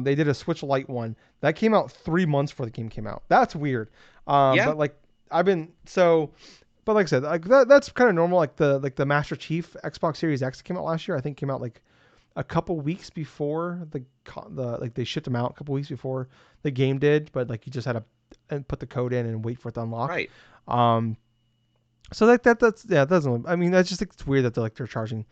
they did a Switch Lite one that came out 3 months before the game came out. That's weird. Yeah. But like I've been so, but like I said, like that's kind of normal. Like the Master Chief Xbox Series X came out last year. I think came out like a couple weeks before the like they shipped them out a couple weeks before the game did. But like you just had to and put the code in and wait for it to unlock. Right. Um, so that's yeah, that doesn't. I mean, I just think it's weird that they're charging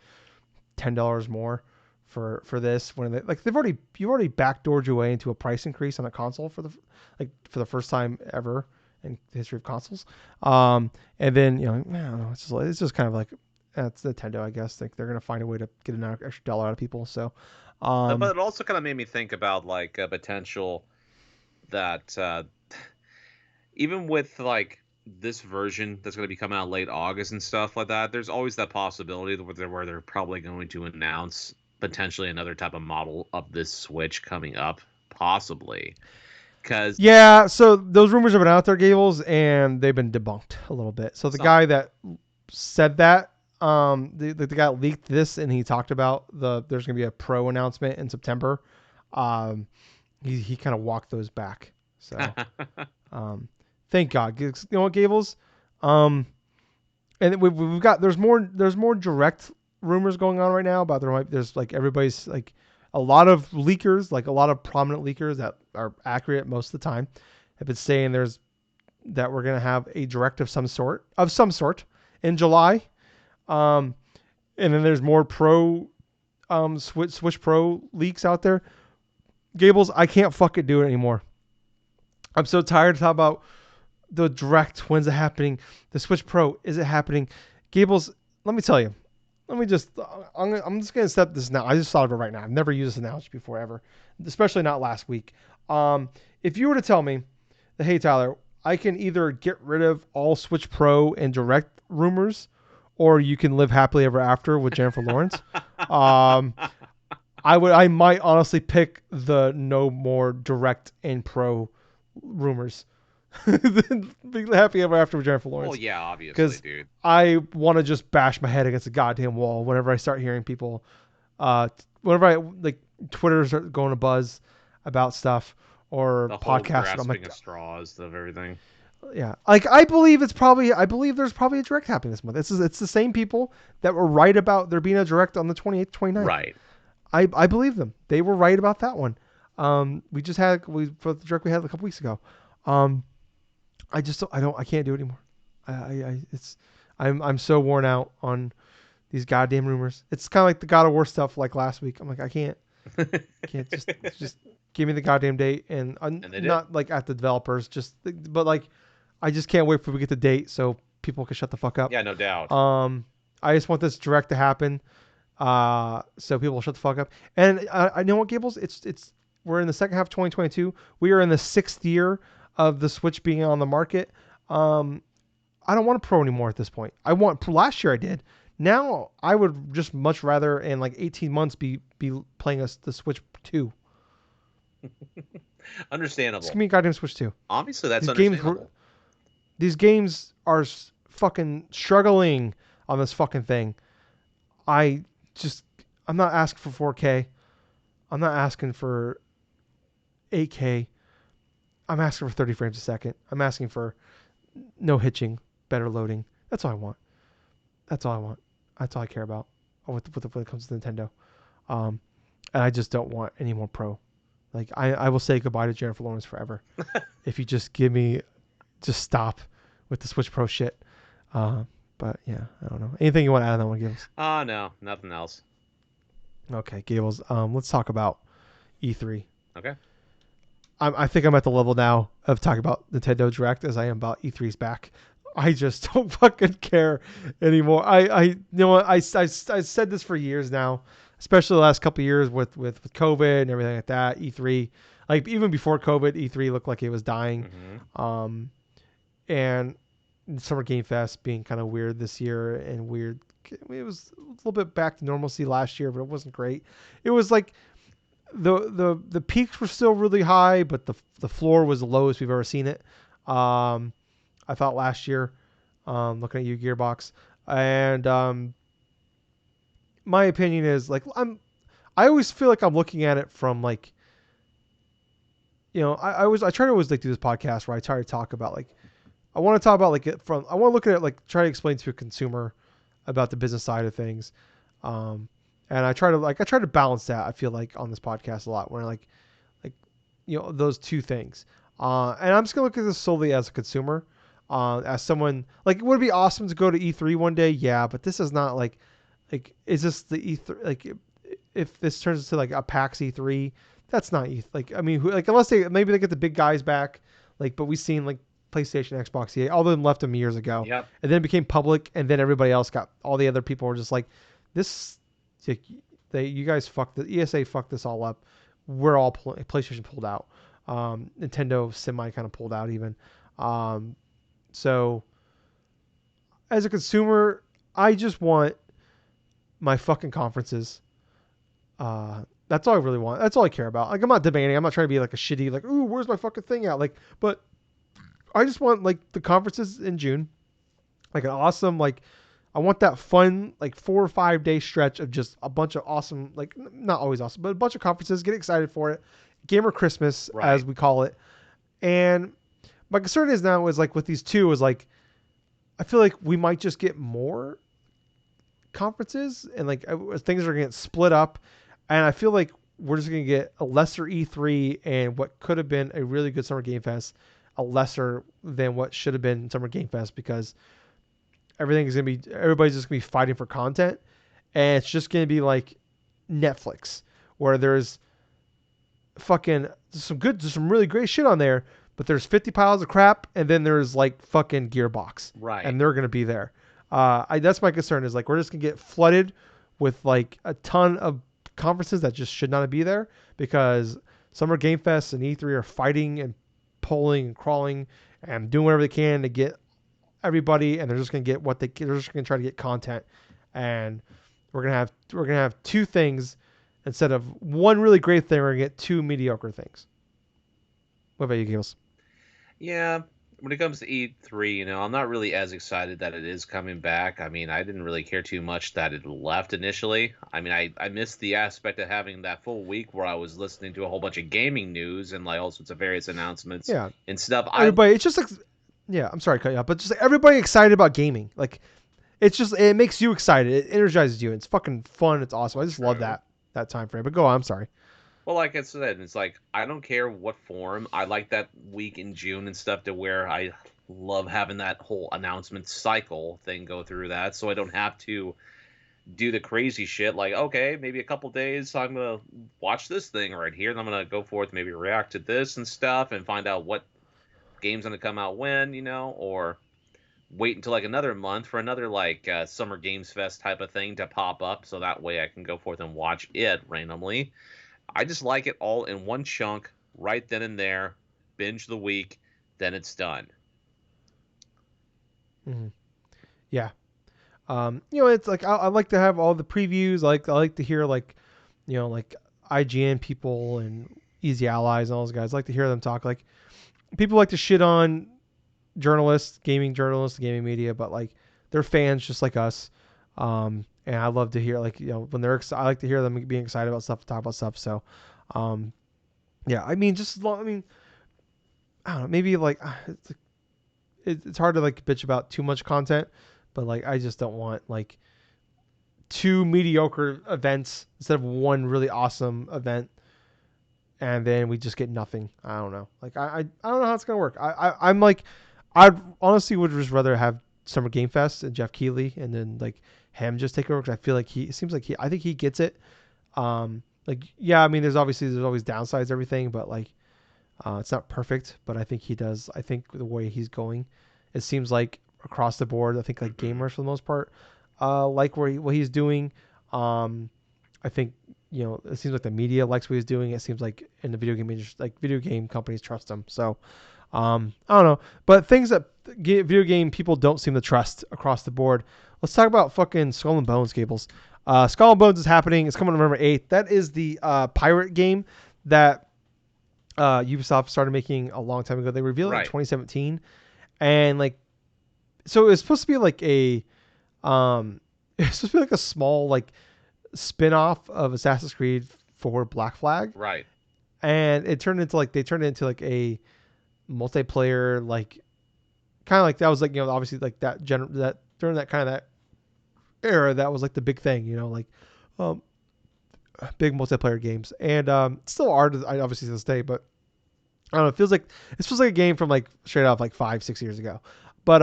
$10 more for this when like you've already backdoored your way into a price increase on a console for the first time ever in the history of consoles. And then I don't know, it's just kind of like That's Nintendo, I guess. Like they're gonna find a way to get an extra dollar out of people. So, But um, it also kind of made me think about like a potential that even with like this version that's going to be coming out late August and stuff like that, there's always that possibility where they're probably going to announce potentially another type of model of this Switch coming up, possibly. Because yeah. So those rumors have been out there, Gables, and they've been debunked a little bit. So the some, guy that said that, the guy that leaked this, and he talked about there's gonna be a Pro announcement in September. Um, he kind of walked those back. So, thank God. You know what, Gables? Um, and we've got there's more direct rumors going on right now about there's like everybody's like a lot of leakers, like a lot of prominent leakers that are accurate most of the time, have been saying that we're gonna have a direct of some sort in July. Um, and then there's more pro Switch Pro leaks out there. Gables, I can't fucking do it anymore. I'm so tired of talking about the direct. When's it happening? The Switch Pro, is it happening? Gables, let me tell you. Let me just. I'm just gonna step this now. I just thought of it right now. I've never used this analogy before ever, especially not last week. If you were to tell me that, hey Tyler, I can either get rid of all Switch Pro and direct rumors, or you can live happily ever after with Jennifer Lawrence. Um, I might honestly pick the no more direct and pro rumors. Be happy ever after with Jennifer well, Lawrence. yeah, obviously, Because dude. I want to just bash my head against a goddamn wall whenever I start hearing people, whenever I like Twitter's going to buzz about stuff or The whole podcasts. I'm grasping like, of straws of everything. yeah, like I believe there's probably a direct happening this month. It's the same people that were right about there being a direct on the 28th, 29th. Right. I believe them. They were right about that one. For the direct we had a couple weeks ago. Um, I can't do it anymore. I'm so worn out on these goddamn rumors. It's kind of like the God of War stuff like last week. I'm like, I can't just give me the goddamn date, and I'm And they did. not like at the developers, but like I just can't wait for we get the date so people can shut the fuck up. Yeah, no doubt. I just want this direct to happen, so people shut the fuck up. And I know what, Gables. It's we're in the second half of 2022. We are in the 6th year of the Switch being on the market. I don't want a Pro anymore at this point. Last year I did. Now I would just much rather in like 18 months be playing the Switch 2. Understandable. Just give me a goddamn Switch 2. Obviously, that's These understandable. these games are fucking struggling on this fucking thing. I'm not asking for 4K. I'm not asking for 8K. I'm asking for 30 frames a second. I'm asking for no hitching, better loading. That's all I want. That's all I want. That's all I care about when it comes to Nintendo. Um, and I just don't want any more Pro. Like I will say goodbye to Jennifer Lawrence forever if you just just stop with the Switch Pro shit. But yeah, I don't know. Anything you want to add on that one, Gables? No, nothing else. Okay, Gables. Let's talk about E3. Okay. I think I'm at the level now of talking about Nintendo Direct as I am about E3's back. I just don't fucking care anymore. You know what? I said this for years now, especially the last couple of years with COVID and everything like that. E3, like even before COVID, E3 looked like it was dying. Mm-hmm. And Summer Game Fest being kind of weird this year and weird. It was a little bit back to normalcy last year, but it wasn't great. It was like the peaks were still really high, but the floor was the lowest we've ever seen it. I thought last year, looking at you, Gearbox, and my opinion is like I always feel like I'm looking at it from like, I try to always like do this podcast where I try to talk about like I want to talk about like I want to look at it like try to explain to a consumer about the business side of things. And I try to balance that. I feel like on this podcast a lot where like those two things. And I'm just gonna look at this solely as a consumer, as someone like it would be awesome to go to E3 one day, yeah, but this is not like is this the E3 like if this turns into like a PAX E3, that's not like I mean unless maybe they get the big guys back, like but we've seen like PlayStation, Xbox, EA. All of them left them years ago, Yep. and then it became public, and then everybody else got. All the other people were just like, this. Like, you guys fucked the ESA fucked this all up. We're all PlayStation pulled out. Nintendo semi kind of pulled out even. So as a consumer, I just want my fucking conferences. That's all I really want. That's all I care about. Like, I'm not demanding. I'm not trying to be like a shitty, like, ooh, where's my fucking thing at? Like, but I just want like the conferences in June, like an awesome, like, I want that fun, like 4 or 5 day stretch of just a bunch of awesome, like not always awesome, but a bunch of conferences. Get excited for it. Gamer Christmas, as we call it. And my concern is now is like with these two is like, I feel like we might just get more conferences and like things are going to get split up. And I feel like we're just going to get a lesser E3 and what could have been a really good Summer Game Fest, a lesser than what should have been Summer Game Fest, because everybody's just going to be fighting for content. And it's just going to be like Netflix, where there's fucking some really great shit on there, but there's 50 piles of crap, and then there's like fucking Gearbox, Right. and they're gonna be there. That's my concern, is like we're just gonna get flooded with like a ton of conferences that just should not be there, because Summer Game Fest and E3 are fighting and pulling and crawling and doing whatever they can to get everybody, and they're just gonna get they're just gonna try to get content, and we're gonna have two things. Instead of one really great thing, we're going to get two mediocre things. What about you, Gables? Yeah, when it comes to E3, I'm not really as excited that it is coming back. I mean, I didn't really care too much that it left initially. I mean, I missed the aspect of having that full week where I was listening to a whole bunch of gaming news and like all sorts of various announcements and stuff. Everybody, it's just like, yeah, I'm sorry to cut you off, but just like everybody excited about gaming. Like, it makes you excited. It energizes you. It's fucking fun. It's awesome. I just love that time frame. But go on, I'm sorry. Well, like I said, it's like I don't care what form. I like that week in June and stuff to where I love having that whole announcement cycle thing go through that, so I don't have to do the crazy shit like, okay, maybe a couple days I'm gonna watch this thing right here, and I'm gonna go forth, maybe react to this and stuff, and find out what game's gonna come out when, or wait until like another month for another like Summer Games Fest type of thing to pop up, so that way I can go forth and watch it randomly. I just like it all in one chunk, right then and there, binge the week, then it's done. Mm-hmm. Yeah. It's like I like to have all the previews. I like to hear like IGN people and Easy Allies and all those guys. I like to hear them talk. Like, people like to shit on gaming journalists, gaming media, but like they're fans just like us. And I love to hear when they're I like to hear them being excited about stuff, talk about stuff. So, yeah, I mean, I don't know, maybe like it's hard to like bitch about too much content, but like I just don't want like two mediocre events instead of one really awesome event, and then we just get nothing. I don't know. Like I don't know how it's gonna work. I'm like, I honestly would just rather have Summer Game Fest and Jeff Keighley, and then like him just take over, because I feel like it seems like I think he gets it. Like, yeah, I mean, there's always downsides to everything, but like it's not perfect, but I think he does. I think the way he's going, it seems like across the board, I think like gamers for the most part like what he's doing. I think it seems like the media likes what he's doing. It seems like in the video game industry, like video game companies trust him. So I don't know, but things that video game people don't seem to trust across the board. Let's talk about fucking Skull and Bones, Gables. Skull and Bones is happening. It's coming November 8th. That is the pirate game that Ubisoft started making a long time ago. They revealed it in 2017, and like, so it's supposed to be like it's supposed to be like a small like spin-off of Assassin's Creed for Black Flag. Right. And they turned it into like a multiplayer, like kind of like that was like obviously like that during that kind of that era, that was like the big thing, like big multiplayer games, and still are obviously to this day, but I don't know, it feels like a game from like straight out like 5-6 years ago. But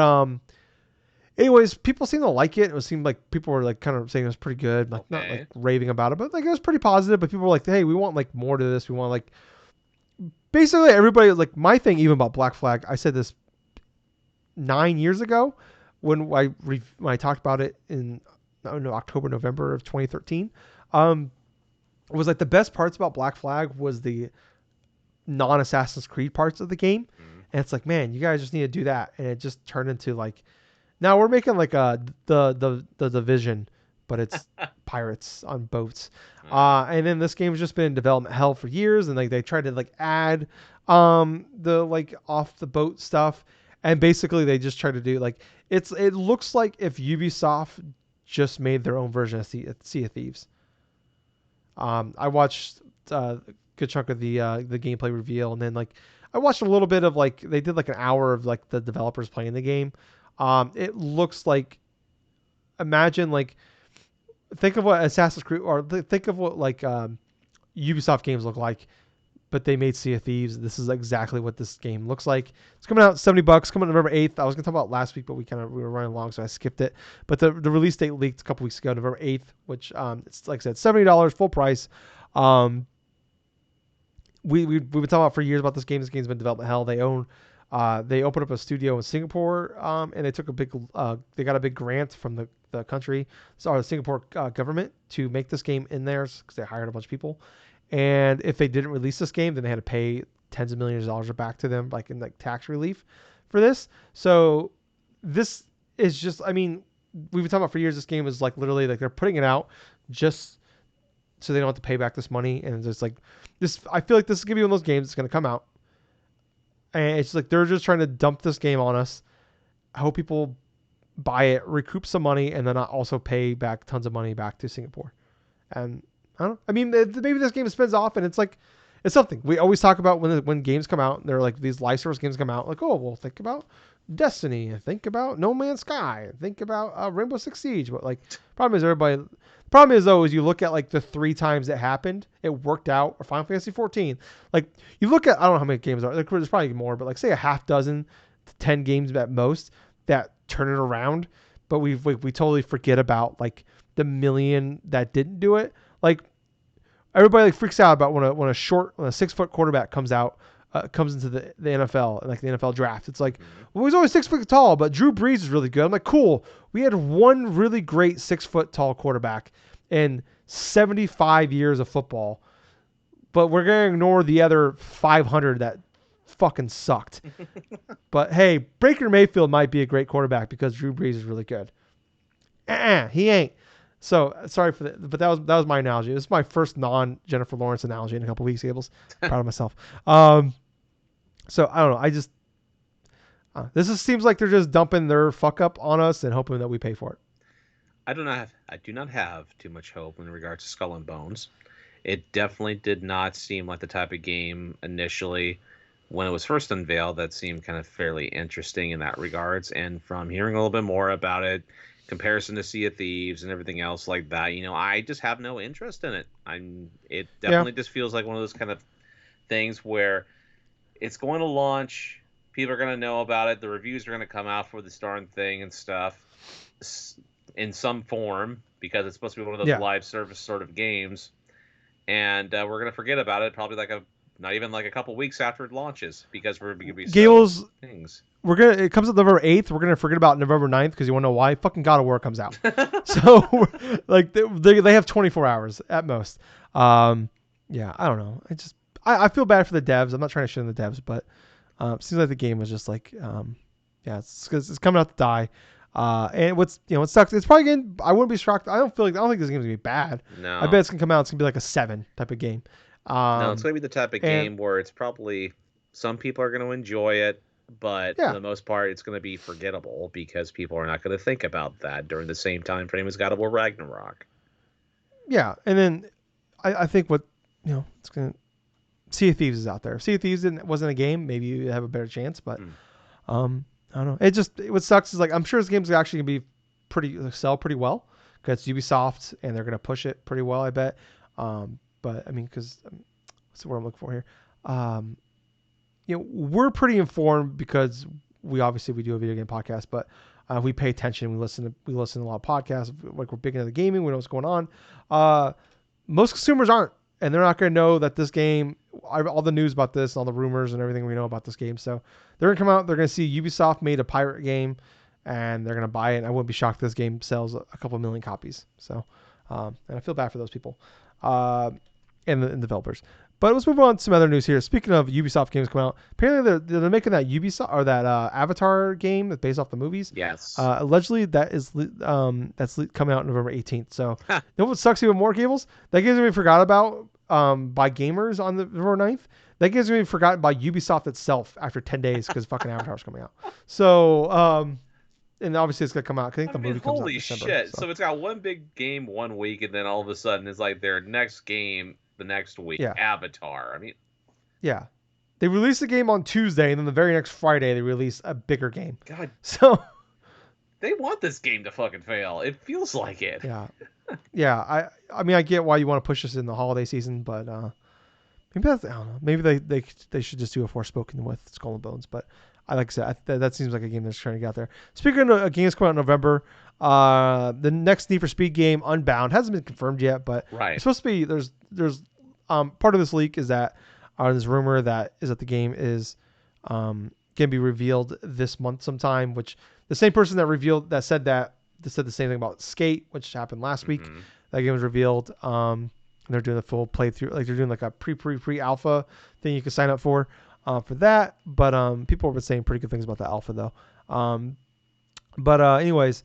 anyways, people seem to like it. It seemed like people were like kind of saying it was pretty good, like not like raving about it, but like it was pretty positive. But people were like, hey, we want like more to this. We want like basically everybody, like my thing even about Black Flag, I said this 9 years ago when I talked about it in I don't know, October, November of 2013. It was like the best parts about Black Flag was the non-Assassin's Creed parts of the game. Mm. And it's like, man, you guys just need to do that. And it just turned into like, now we're making like the Division, but it's pirates on boats. And then this game's just been in development hell for years, and like they tried to like add the like off the boat stuff, and basically they just try to do like it looks like if Ubisoft just made their own version of Sea of Thieves. I watched a good chunk of the gameplay reveal, and then like I watched a little bit of like they did like an hour of like the developers playing the game. It looks like, imagine like, think of what Assassin's Creed or think of what like Ubisoft games look like, but they made Sea of Thieves. This is exactly what this game looks like. It's coming out $70, coming out November 8th. I was gonna talk about last week, but we were running long, so I skipped it. But the release date leaked a couple weeks ago, November 8th, which it's like I said, $70 full price. We've been talking about for years about this game. This game's been in development hell. They opened up a studio in Singapore, and they took they got a big grant from the country, so the Singapore government to make this game in there because they hired a bunch of people. And if they didn't release this game, then they had to pay tens of millions of dollars back to them, like in like tax relief for this. So this is just, I mean, we've been talking about for years. This game is like literally like they're putting it out just so they don't have to pay back this money. And it's just like this, I feel like this is gonna be one of those games that's gonna come out, and it's like they're just trying to dump this game on us. I hope people buy it, recoup some money, and then also pay back tons of money back to Singapore. And I don't know. I mean, maybe this game spins off, and it's like, it's something we always talk about when games come out. They're like these live service games come out. Like, oh, well, think about Destiny, and think about No Man's Sky, and think about Rainbow Six Siege. But like, problem is though, is you look at like the 3 times it happened, it worked out. Or Final Fantasy 14. Like, you look at, I don't know how many games are. There's probably more, but like say a half dozen to 10 games at most that turn it around. But we totally forget about like the million that didn't do it. Like, everybody like freaks out about when a 6-foot quarterback comes into the NFL, like the NFL draft. It's like, well, he's always 6 foot tall, but Drew Brees is really good. I'm like, cool. We had one really great 6-foot tall quarterback in 75 years of football, but we're gonna ignore the other 500 that fucking sucked. But hey, Baker Mayfield might be a great quarterback because Drew Brees is really good. He ain't. So sorry for that, but that was my analogy. This is my first non Jennifer Lawrence analogy in a couple weeks. Gables, proud of myself. So I don't know. Seems like they're just dumping their fuck up on us and hoping that we pay for it. I do not have too much hope in regards to Skull and Bones. It definitely did not seem like the type of game initially when it was first unveiled that seemed kind of fairly interesting in that regards. And from hearing a little bit more about it, comparison to Sea of Thieves and everything else like that, I just have no interest in it. It definitely just feels like one of those kind of things where it's going to launch, people are going to know about it, the reviews are going to come out for this darn thing and stuff in some form because it's supposed to be one of those live service sort of games, and we're going to forget about it probably not even like a couple weeks after it launches because we're going to be Gables things. It comes out November 8th. We're going to forget about November 9th because you want to know why? Fucking God of War comes out. So, like, they have 24 hours at most. Yeah, I don't know. I feel bad for the devs. I'm not trying to shit on the devs, but it seems like the game was just like, it's coming out to die. And what sucks, it's probably going to, I wouldn't be shocked. I don't think this game's going to be bad. No. I bet it's going to come out. It's going to be like a 7 type of game. No, it's going to be the type of game where it's probably, some people are going to enjoy it, but for the most part, it's going to be forgettable because people are not going to think about that during the same time frame as God of War Ragnarok. Yeah, and then I think what, it's going to, Sea of Thieves is out there. If Sea of Thieves wasn't a game, maybe you have a better chance, but I don't know. What sucks is like, I'm sure this game's actually going to be sell pretty well because it's Ubisoft and they're going to push it pretty well, I bet. But I mean, because what's the word I'm looking for here? We're pretty informed because we do a video game podcast, but we pay attention. We listen to a lot of podcasts. Like, we're big into the gaming. We know what's going on. Most consumers aren't, and they're not going to know that this game. all the news about this, all the rumors and everything we know about this game. So they're gonna come out. They're gonna see Ubisoft made a pirate game, and they're gonna buy it. And I wouldn't be shocked if this game sells a couple million copies. So, and I feel bad for those people, and the developers. But let's move on to some other news here. Speaking of Ubisoft games coming out, apparently they're making that Ubisoft or that Avatar game that's based off the movies. Yes. Allegedly that is coming out November 18th. So you know what sucks even more, Gables? That game's gonna be forgot about by gamers on the November 9th. That game's gonna be forgotten by Ubisoft itself after 10 days because fucking Avatar's coming out. So and obviously it's gonna come out. I think the movie comes out in December. Holy shit! So it's got one big game one week, and then all of a sudden it's like their next game the next week. Yeah. Avatar. I mean, yeah, they released the game on Tuesday, and then the very next Friday they release a bigger game. God, so they want this game to fucking fail. It feels like it. Yeah, yeah. I mean, I get why you want to push this in the holiday season, but maybe that's, I don't know. Maybe they should just do a Forspoken with Skull and Bones. But like I said, that seems like a game that's trying to get out there. Speaking of games coming out in November, the next Need for Speed game, Unbound, hasn't been confirmed yet, but it's supposed to be. There's part of this leak is that this rumor that the game is going to be revealed this month sometime, which the same person that said the same thing about Skate, which happened last week. That game was revealed. They're doing a full playthrough, like they're doing like a pre alpha thing you can sign up for that. But people have been saying pretty good things about the alpha though. Anyways,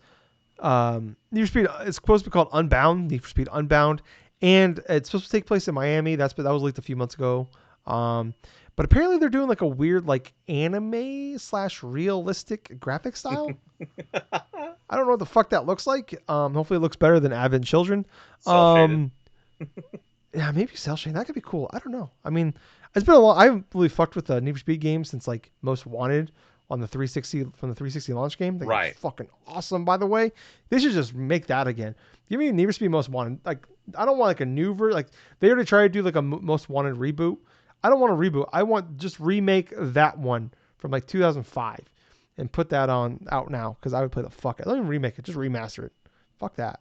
Need for Speed, it's supposed to be called Unbound, Need for Speed Unbound, and it's supposed to take place in Miami. That was leaked a few months ago. But apparently they're doing like a weird like anime / realistic graphic style. I don't know what the fuck that looks like. Hopefully it looks better than Advent Children. Yeah, maybe Cell Shading. That could be cool. I don't know. I mean, it's been a long. I haven't really fucked with the Need for Speed games since like Most Wanted on the 360 from the 360 launch game. Right. Fucking awesome, by the way. They should just make that again. Give me Need for Speed Most Wanted. Like, I don't want like a new version. Like, they already tried to do like a Most Wanted reboot. I don't want a reboot. I want just remake that one from like 2005 and put that out now because I would play the fuck out. Don't even remake it. Just remaster it. Fuck that.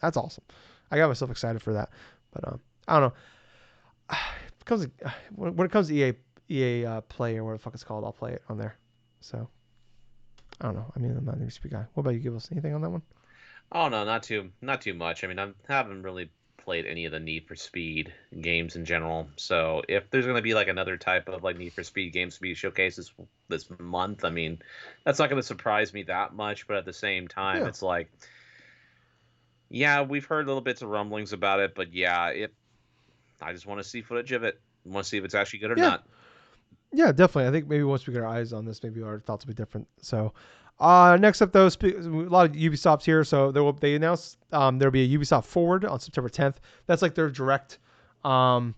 That's awesome. I got myself excited for that. But I don't know. When it comes to EA Play or what the fuck it's called, I'll play it on there. So I don't know. I mean, I'm not a Need for Speed guy. What about you? Give us anything on that one? Oh no, not too much. I mean, I haven't really played any of the Need for Speed games in general. So if there's going to be like another type of like Need for Speed games to be showcased this month, I mean, that's not going to surprise me that much. But at the same time, it's like, yeah, we've heard little bits of rumblings about it, but yeah, I just want to see footage of it. I want to see if it's actually good or not. Yeah, definitely. I think maybe once we get our eyes on this, maybe our thoughts will be different. So next up, though, a lot of Ubisofts here. So they announced there'll be a Ubisoft Forward on September 10th. That's like their direct. They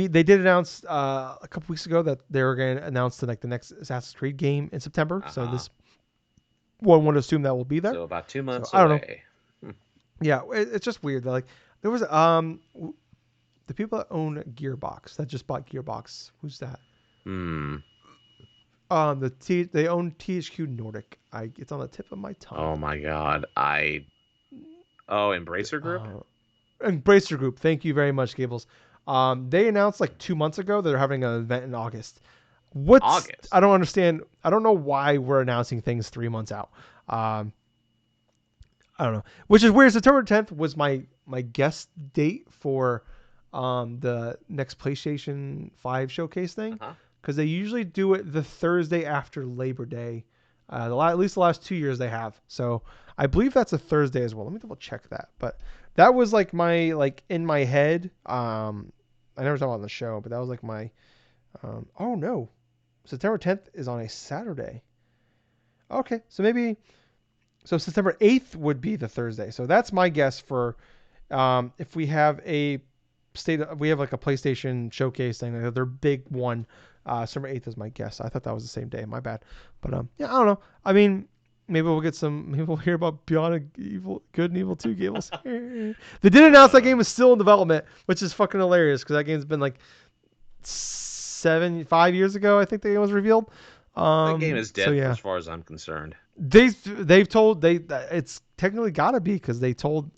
did announce a couple weeks ago that they were going to announce the next Assassin's Creed game in September. So this one would assume that will be there. So about 2 months away. I don't know. Yeah, it's just weird. Like there was the people that own Gearbox that just bought Gearbox. Who's that? They own THQ Nordic. It's on the tip of my tongue. Oh my god. Embracer Group? Embracer Group. Thank you very much, Gables. They announced like 2 months ago they're having an event in August. August? I don't understand. I don't know why we're announcing things 3 months out. I don't know. Which is weird. September 10th was my guest date for the next PlayStation 5 showcase thing, because they usually do it the Thursday after Labor Day. At least the last 2 years they have. So I believe that's a Thursday as well. Let me double check that. But that was like in my head. I never saw it on the show, but that was like my. Oh no, September 10th is on a Saturday. Okay, so maybe. So September 8th would be the Thursday. So that's my guess for if we have like a PlayStation showcase thing, like their big one. September 8th is my guess. I thought that was the same day. My bad. But yeah, I don't know. I mean, maybe we'll hear about Beyond Good and Evil 2 Gables. They did announce that game is still in development, which is fucking hilarious because that game's been like 5 years ago. I think the game was revealed. That game is dead as far as I'm concerned. They've told it's technically gotta be because they told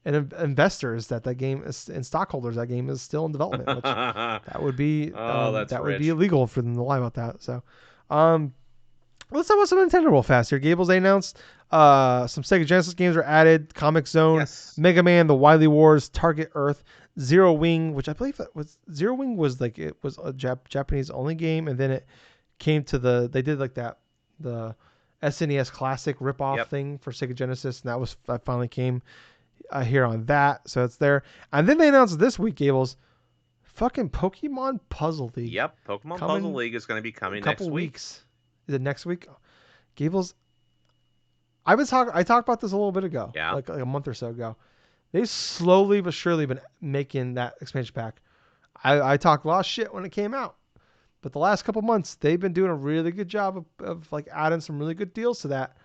investors that game is, and stockholders that game is still in development, which Oh, that's that would be rich. illegal for them to lie about that. So, um, let's talk about some Nintendo real fast here. Gables, they announced some Sega Genesis games are added: Comic Zone, Yes. Mega Man, The Wily Wars, Target Earth, Zero Wing, which I believe that was Zero Wing was like it was a Japanese only game, and then it came to they did like the SNES Classic ripoff Yep. thing for Sega Genesis, and that finally came here on that, so it's there. And then they announced this week, Gables, fucking Pokemon Puzzle League Yep. Pokemon Puzzle coming League is going to be in a coming couple next week. weeks. Is it next week? Gables, I talked about this a little bit ago, Yeah. like a month or so ago. They've slowly but surely been making that expansion pack. I talked a lot of shit when it came out, but the last couple months they've been doing a really good job of like adding some really good deals to that.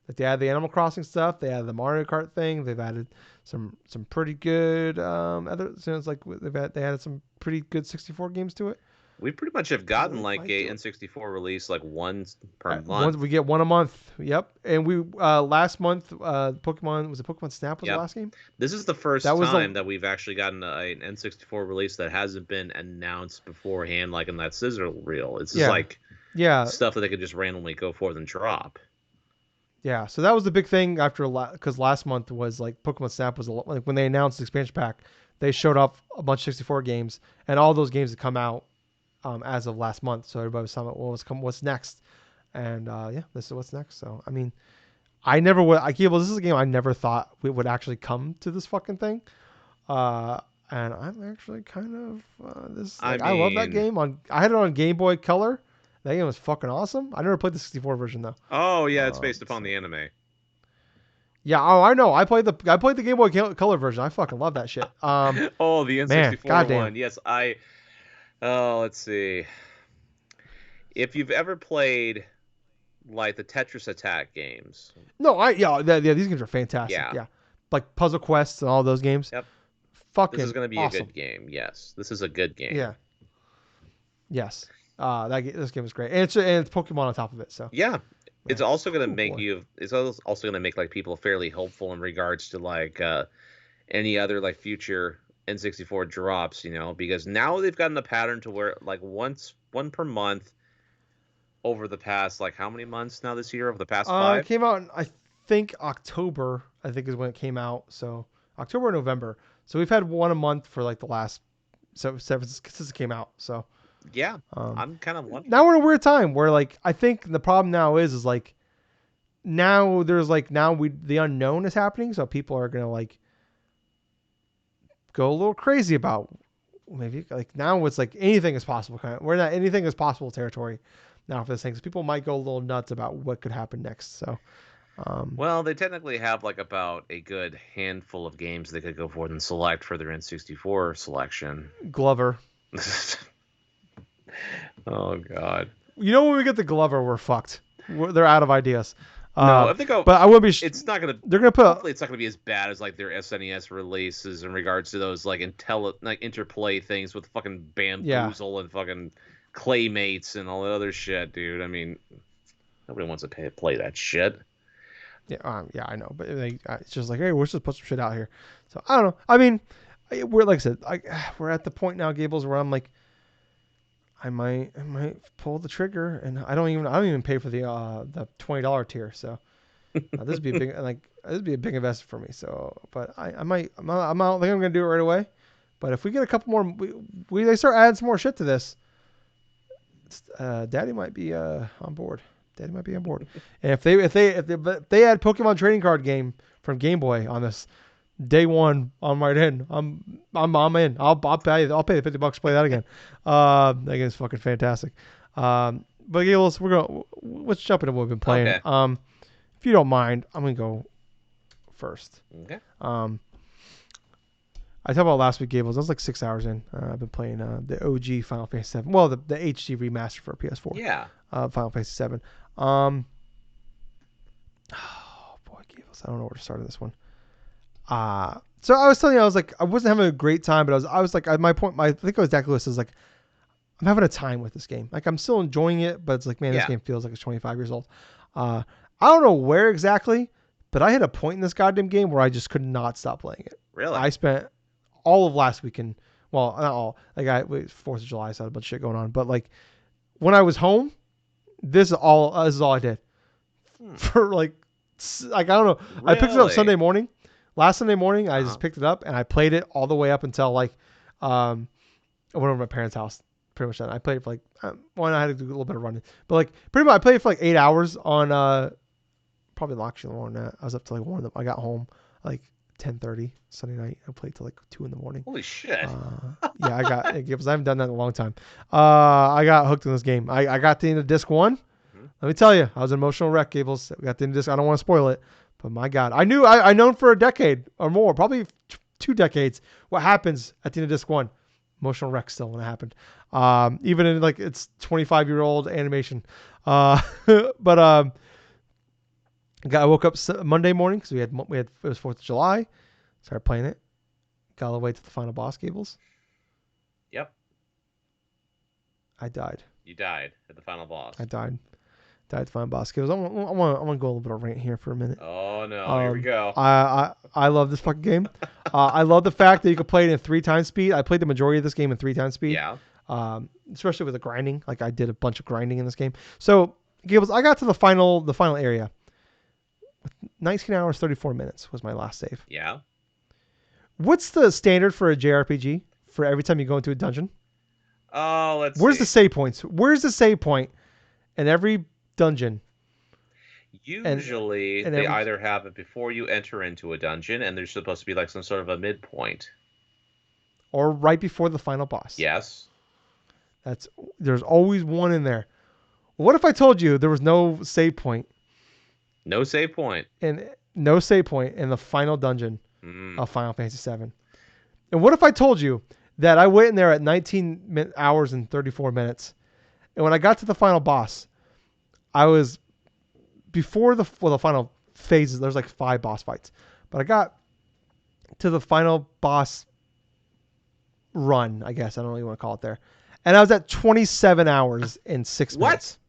Like they added the Animal Crossing stuff, they added the Mario Kart thing, they've added some pretty good other. So it's like they added some pretty good 64 games to it. We pretty much have So gotten we like might a do it. N64 release like once per Once month. we get one a month. Yep. And we last month Pokemon Snap was the Yep. last game. This is the first That was the time that we've actually gotten an N64 release that hasn't been announced beforehand, like in that scissor reel. It's just yeah. like Yeah. stuff that they could just randomly go forth and drop. Yeah, so that was the big thing after because last month was like Pokemon Snap was like when they announced the expansion pack, they showed off a bunch of 64 games, and all those games had come out as of last month. So everybody was talking about what's next, and yeah, this is what's next. So I mean, I never would. This is a game I never thought we would actually come to this fucking thing, and I'm actually kind of this I like I love that mean, game I had it on Game Boy Color. That game was fucking awesome. I never played the 64 version though. oh yeah, it's based upon So. the anime. Yeah, oh, I know. I played the Game Boy Color version. I fucking love that shit. Oh, the Man, N64 goddamn. one. Yes, I. Oh, let's see. If you've ever played like the Tetris Attack games, No, these games are fantastic. yeah, Yeah, like Puzzle Quests and all those games. yep, this is Fucking going to be a awesome. good game. Yes, this is a good game. Yeah. Yes. This game is great, and it's Pokemon on top of it. So Yeah, it's man, also going to oh make boy. you. It's also going to make like people fairly hopeful in regards to like any other like future N64 drops. Because now they've gotten a pattern to where like one per month over the past like how many months now this year over the past It 5. came out in, I think October. I think is when it came out. So October or November. So we've had one a month for like the last since it came out. So Yeah, um, I'm kind of wondering. now we're in a weird time where like I think the problem now is like now there's like now the unknown is happening, so people are gonna like go a little crazy about maybe like now it's like anything is possible kind of we're not anything is possible territory now for this thing. So people might go a little nuts about what could happen next. So Well, they technically have like about a good handful of games they could go forward and select for their N64 selection. Glover, Oh God. when we get the Glover, we're fucked. They're out of ideas. No, if they go, But I wouldn't be. it's not gonna. They're gonna put. Hopefully, it's not gonna be as bad as like their SNES releases in regards to those like interplay things with fucking bamboozle and fucking claymates and all that other shit, dude. I mean, nobody wants to play that shit. Yeah, I know, but it's just like, hey, we're just put some shit out here. So I don't know. I mean, we're like I said, we're at the point now, Gables, where I'm like, I might pull the trigger, and I don't even pay for the $20 tier. So this would be a big this would be a big investment for me. So, but I might I'm out. I think I'm gonna do it right away. But if we get a couple more, they start adding some more shit to this. Daddy might be on board. Daddy might be on board. And if they add Pokemon trading card game from Game Boy on this day one, I'm right in. I'm in. I'll pay the $50 to play that again. That game is fucking fantastic. But yeah, let's jump into what we've been playing. Okay. If you don't mind, I'm gonna go first. Okay. I talked about last week, Gables. I was like 6 hours in. I've been playing the OG Final Fantasy 7. Well, the HD remaster for PS4. Yeah. Final Fantasy 7. Oh boy, Gables. I don't know where to start on this one. So I was telling you, I was like, I wasn't having a great time, but I was like, at my point, I think it was Daculus is like, I'm having a time with this game. Like I'm still enjoying it, but it's like, man, this game feels like it's 25 years old. I don't know where exactly, but I hit a point in this goddamn game where I just could not stop playing it. Really? I spent all of last weekend. Well, not all. Like it was 4th of July, so I had a bunch of shit going on. But like when I was home, this is all I did for like I don't know. Really? I picked it up Sunday morning. Last Sunday morning, I Uh-huh. just picked it up and I played it all the way up until like I went over to my parents' house. Pretty much that. I played it for like one. I had to do a little bit of running, but like pretty much I played it for like 8 hours on probably actually more than that. I was up to like 1 of them. I got home like 10:30 Sunday night. I played till like 2 in the morning. Holy shit. Yeah, I got it because I haven't done that in a long time. I got hooked in this game. I got the end of disc 1. Let me tell you, I was an emotional wreck, Gables. We got the end of disc. I don't want to spoil it, but my God, I known for a decade or more, probably 2 decades, what happens at the end of disc 1. Emotional wreck still when it happened. Even in like it's 25-year-old animation. But I woke up Monday morning because we had it was 4th of July. Started playing it. Got all the way to the final boss, Gables. Yep. I died. You died at the final boss. I died. Died at the final boss, Gables. I want to go a little bit of rant here for a minute. Oh no! Here we go. I love this fucking game. I love the fact that you can play it in 3 times speed. I played the majority of this game in 3 times speed. Yeah. Especially with the grinding. Like I did a bunch of grinding in this game. So Gables, I got to the final area. 19 hours 34 minutes was my last save. Yeah. What's the standard for a JRPG for every time you go into a dungeon? Oh, Where's see. the save points? Where's the save point in every dungeon? Usually, they either have it before you enter into a dungeon, and there's supposed to be like some sort of a midpoint, or right before the final boss. Yes. There's always one in there. What if I told you there was no save point? No save point. And no save point in the final dungeon of Final Fantasy VII. And what if I told you that I went in there at 19 hours and 34 minutes, and when I got to the final boss, I was before the final phases. There's like 5 boss fights, but I got to the final boss run. I guess I don't know what you want to call it there, and I was at 27 hours and 6 minutes.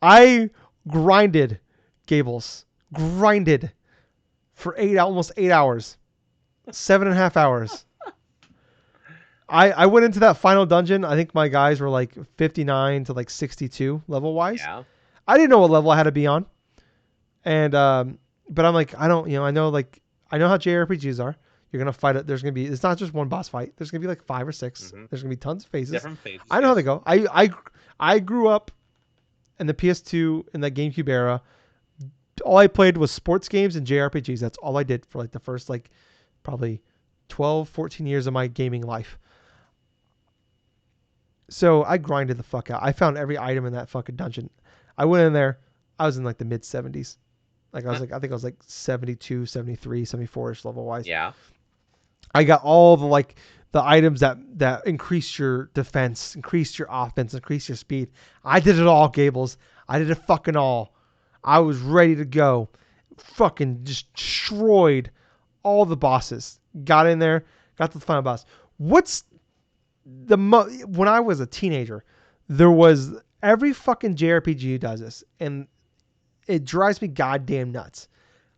I grinded, Gables. Grinded for almost 8 hours. 7.5 hours. I went into that final dungeon. I think my guys were like 59 to like 62 level wise. Yeah. I didn't know what level I had to be on. And but I'm like, I know how JRPGs are. You're gonna fight it. There's gonna be, it's not just one boss fight. There's gonna be like 5 or 6. There's gonna be tons of phases. Different phases. I know how they go. I grew up in the PS2 in the GameCube era. All I played was sports games and JRPGs. That's all I did for like the first like probably 12, 14 years of my gaming life. So I grinded the fuck out. I found every item in that fucking dungeon. I went in there. I was in like the mid 70s. Like I think I was like 72, 73, 74-ish level wise. Yeah. I got all the items that increase your defense, increase your offense, increase your speed. I did it all, Gables. I did it fucking all. I was ready to go. Fucking destroyed all the bosses. Got in there, got to the final boss. What's when I was a teenager, there was every fucking JRPG does this, and it drives me goddamn nuts.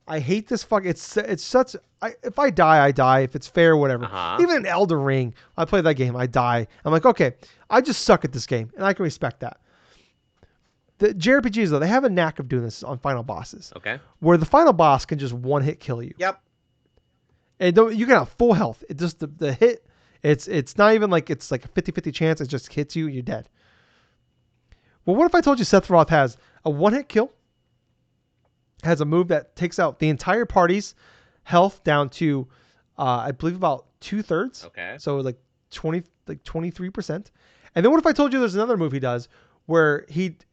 I hate this fuck. It's such. If I die, I die. If it's fair, whatever. Even in Elden Ring, I play that game, I die. I'm like, okay, I just suck at this game, and I can respect that. The JRPGs though, they have a knack of doing this on final bosses. Okay. Where the final boss can just one hit kill you. Yep. And you can have full health. It just the hit. It's not even like it's like a 50-50 chance. It just hits you, you're dead. Well, what if I told you Sephiroth has a one-hit kill? Has a move that takes out the entire party's health down to, I believe about 2/3. Okay. So like 23%. And then what if I told you there's another move he does where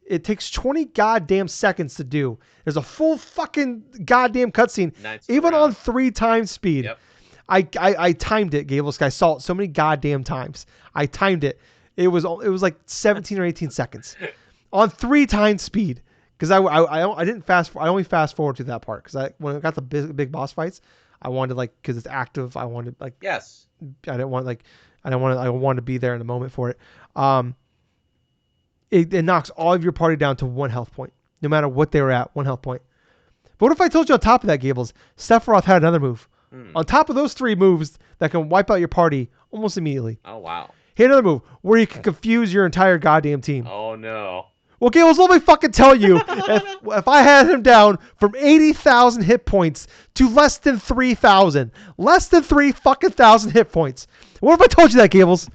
it takes 20 goddamn seconds to do. There's a full fucking goddamn cutscene, even on 3 times speed. Yep. I timed it, Gables. I saw it so many goddamn times. I timed it. It was like 17 or 18 seconds on 3 times speed. Because I didn't I only fast forward to that part because when I got the big boss fights, I wanted because it's active. I wanted yes. I wanted to be there in the moment for it. It knocks all of your party down to 1 health point, no matter what they were at, 1 health point. But what if I told you on top of that, Gables, Sephiroth had another move On top of those 3 moves that can wipe out your party almost immediately. Oh, wow. He had another move where you can confuse your entire goddamn team. Oh, no. Well, Gables, let me fucking tell you, if I had him down from 80,000 hit points to less than 3,000, less than 3 fucking thousand hit points. What if I told you that, Gables?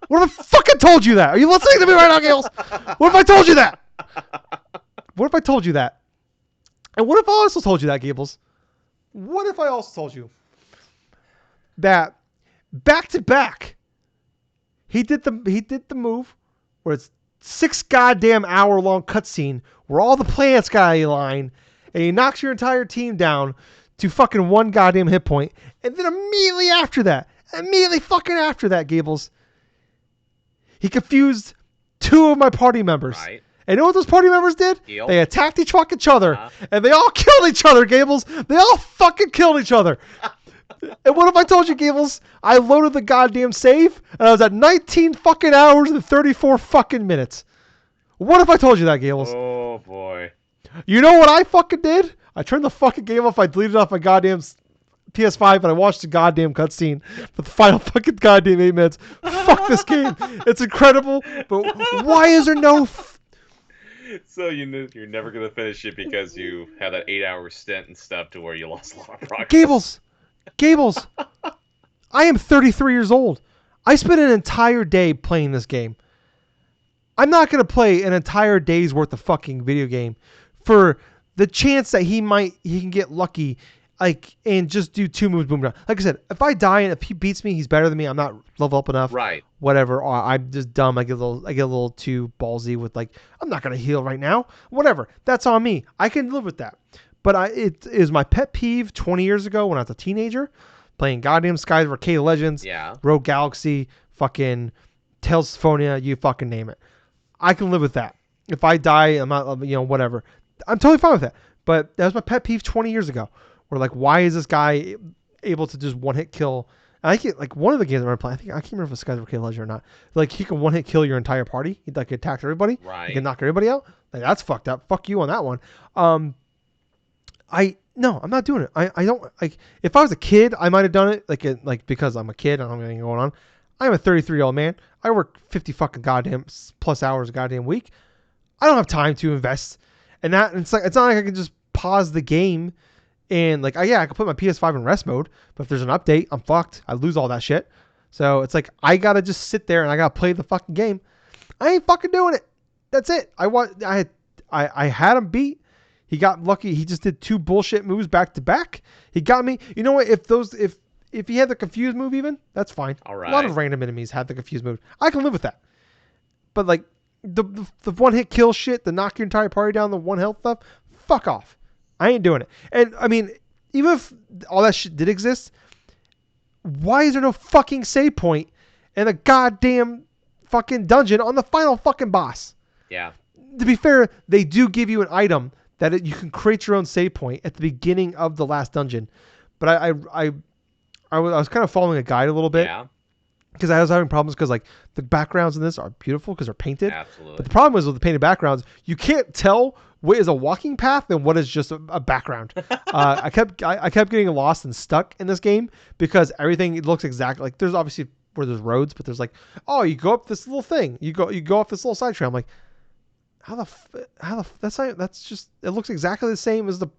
What if I fucking told you that? Are you listening to me right now, Gables? What if I told you that? What if I told you that? And what if I also told you that, Gables? What if I also told you that back to back, he did the move where it's 6 goddamn hour long cutscene where all the planets got a line and he knocks your entire team down to fucking 1 goddamn hit point, and then immediately after that, Gables, he confused 2 of my party members. Right. And you know what those party members did? Yep. They attacked each other, and they all killed each other, Gables. They all fucking killed each other. And what if I told you, Gables, I loaded the goddamn save, and I was at 19 fucking hours and 34 fucking minutes. What if I told you that, Gables? Oh, boy. You know what I fucking did? I turned the fucking game off. I deleted it off my goddamn PS5, and I watched the goddamn cutscene for the final fucking goddamn 8 minutes. Fuck this game. It's incredible, but why is there no... So you're never going to finish it because you had that 8-hour stint and stuff to where you lost a lot of progress. Gables, I am 33 years old. I spent an entire day playing this game. I'm not going to play an entire day's worth of fucking video game for the chance that he can get lucky, like, and just do 2 moves, boom, down. Like I said, if I die and if he beats me, he's better than me. I'm not level up enough. Right. Whatever. Or I'm just dumb. I get a little too ballsy with, like, I'm not going to heal right now. Whatever. That's on me. I can live with that. But it is my pet peeve 20 years ago when I was a teenager, playing goddamn Skies of Arcade Legends, Rogue Galaxy, fucking Tales of Symphonia, you fucking name it. I can live with that. If I die, I'm not, whatever. I'm totally fine with that. But that was my pet peeve 20 years ago. Where, like, why is this guy able to just one-hit kill? And I think, like, one of the games I remember playing, I can't remember if it's Skies of Arcade Legends or not. Like, he can one-hit kill your entire party. He, like, attacks everybody. Right. He can knock everybody out. Like, that's fucked up. Fuck you on that one. No, I'm not doing it. I don't, like, if I was a kid, I might have done it, like because I'm a kid and I don't have anything going on. I'm a 33-year-old man. I work 50 fucking goddamn plus hours a goddamn week. I don't have time to invest in that. And it's not like I can just pause the game and, like, I can put my PS5 in rest mode, but if there's an update, I'm fucked. I lose all that shit. So it's like, I gotta just sit there and I gotta play the fucking game. I ain't fucking doing it. That's it. I had him beat. He got lucky. He just did 2 bullshit moves back to back. He got me. You know what? If he had the confused move even, that's fine. All right. A lot of random enemies had the confused move. I can live with that. But, like, the one-hit kill shit, the knock your entire party down, the 1 health stuff, fuck off. I ain't doing it. And, I mean, even if all that shit did exist, why is there no fucking save point in a goddamn fucking dungeon on the final fucking boss? Yeah. To be fair, they do give you an item that you can create your own save point at the beginning of the last dungeon. But I was kind of following a guide a little bit. Yeah. Because I was having problems because, like, the backgrounds in this are beautiful because they're painted. Absolutely. But the problem is with the painted backgrounds, you can't tell what is a walking path and what is just a background. I kept getting lost and stuck in this game because everything looks exactly like, there's obviously where there's roads, but there's like, oh, you go up this little thing, you go off this little side trail. I'm like, that's just, it looks exactly the same as the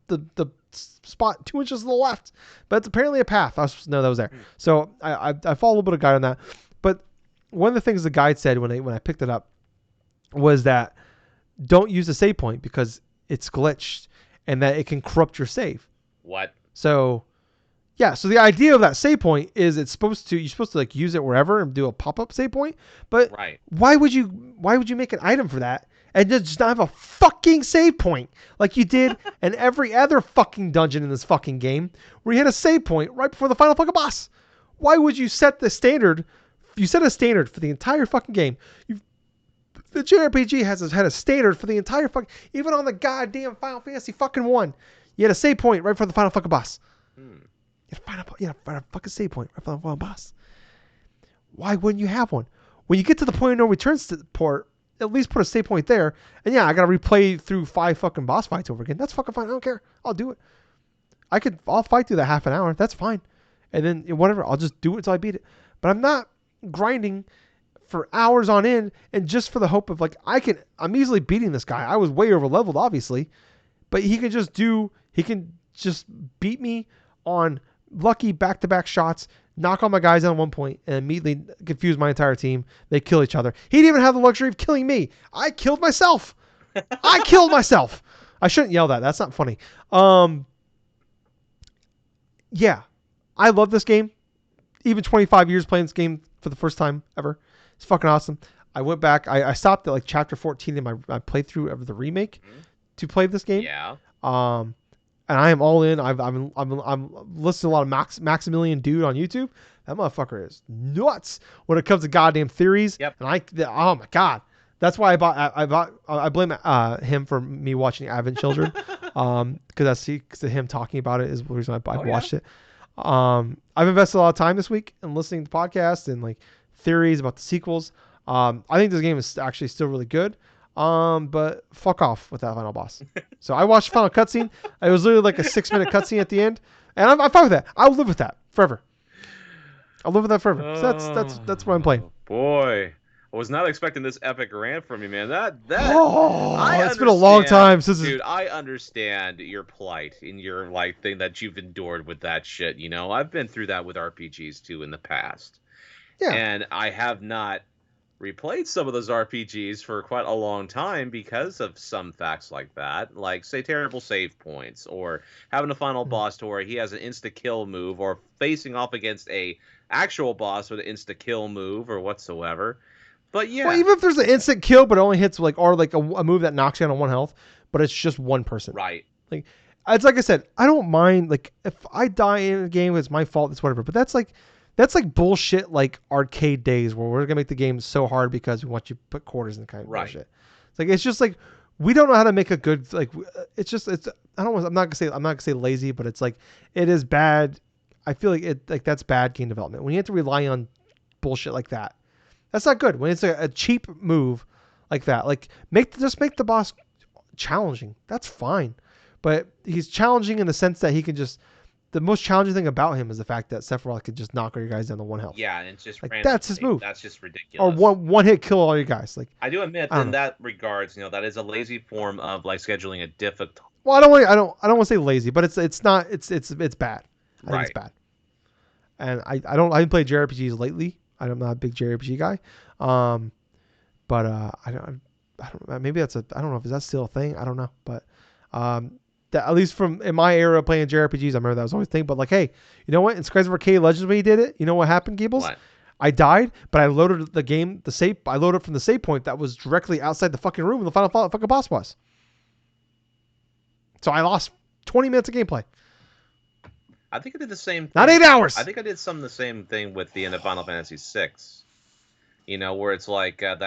spot 2 inches to the left, but it's apparently a path. I was supposed to know that was there. So I followed a little bit of guide on that. But one of the things the guide said when I picked it up was that don't use the save point because it's glitched and that it can corrupt your save. What? So yeah, so the idea of that save point is you're supposed to like use it wherever and do a pop-up save point. But right. Why would you make an item for that and just not have a fucking save point like you did in every other fucking dungeon in this fucking game where you had a save point right before the final fucking boss? Why would you set the standard? You set a standard for the entire fucking game. The JRPG had a standard for the entire fucking, even on the goddamn Final Fantasy fucking 1. You had a save point right before the final fucking boss. You had to find a fucking save point right before the final boss. Why wouldn't you have one? When you get to the point of no return port, at least put a save point there. And yeah, I gotta replay through 5 fucking boss fights over again. That's fucking fine. I don't care. I'll do it. I'll fight through that half an hour. That's fine. and then whatever, I'll just do it until I beat it. But I'm not grinding for hours on end, and just for the hope of like I'm easily beating this guy. I was way over leveled, obviously, but he can just beat me on lucky back-to-back shots, knock all my guys down at one point, and immediately confuse my entire team. They kill each other. He didn't even have the luxury of killing me. I killed myself. I killed myself. I shouldn't yell that. That's not funny. Yeah, I love this game. Even 25 years playing this game for the first time ever. It's fucking awesome. I went back. I stopped at like chapter 14 in my playthrough of the remake to play this game. Yeah. And I am all in. I'm listening to a lot of Maximilian Dude on YouTube. That motherfucker is nuts when it comes to goddamn theories. Yep. And oh my god, that's why I blame him for me watching Advent Children, because him talking about it is the reason I watched it. I've invested a lot of time this week in listening to podcasts and like theories about the sequels. I think this game is actually still really good. But fuck off with that final boss. So I watched the final cutscene. It was literally like a 6-minute cutscene at the end, and I'm fine with that. I'll live with that forever. I'll live with that forever. So that's what I'm playing. Boy, I was not expecting this epic rant from you, man. It's been a long time since. Dude, I understand your plight and your like thing that you've endured with that shit. You know, I've been through that with RPGs too in the past. Yeah. And I have not replayed some of those RPGs for quite a long time because of some facts like that, like say terrible save points, or having a final boss to where he has an insta kill move, or facing off against a actual boss with an insta kill move or whatsoever. But yeah, well, even if there's an instant kill, but it only hits like a move that knocks you down on 1 health, but it's just one person. Right. Like it's like I said, I don't mind like if I die in a game, it's my fault. It's whatever. But that's like bullshit, like arcade days where we're gonna make the game so hard because we want you to put quarters in kind of bullshit. It's just like we don't know how to make a good like. I'm not gonna say lazy, but it's like it is bad. I feel like that's bad game development when you have to rely on bullshit like that. That's not good. When it's a cheap move like that, like just make the boss challenging. That's fine, but he's challenging in the sense that he can just. The most challenging thing about him is the fact that Sephiroth could just knock all your guys down to 1 health. Yeah, and it's just like that's his move. That's just ridiculous. Or one hit kill all your guys. Like I do admit in that regards, that is a lazy form of like scheduling a difficult. Well, I don't want to say lazy, but it's not it's bad. I think it's bad. And I haven't played JRPGs lately. I'm not a big JRPG guy. But I don't maybe I don't know if that's still a thing. I don't know, but that at least from in my era of playing JRPGs, I remember that was always a thing. But like, hey, you know what? In Skies of Arcade Legends, when he did it, you know what happened, Gables? What? I died, but I loaded the game, I loaded from the save point that was directly outside the fucking room where the final fucking boss was. So I lost 20 minutes of gameplay. I think I did the same thing. Not 8 hours. I think I did some of the same thing with the end of Final Fantasy VI. Where it's like that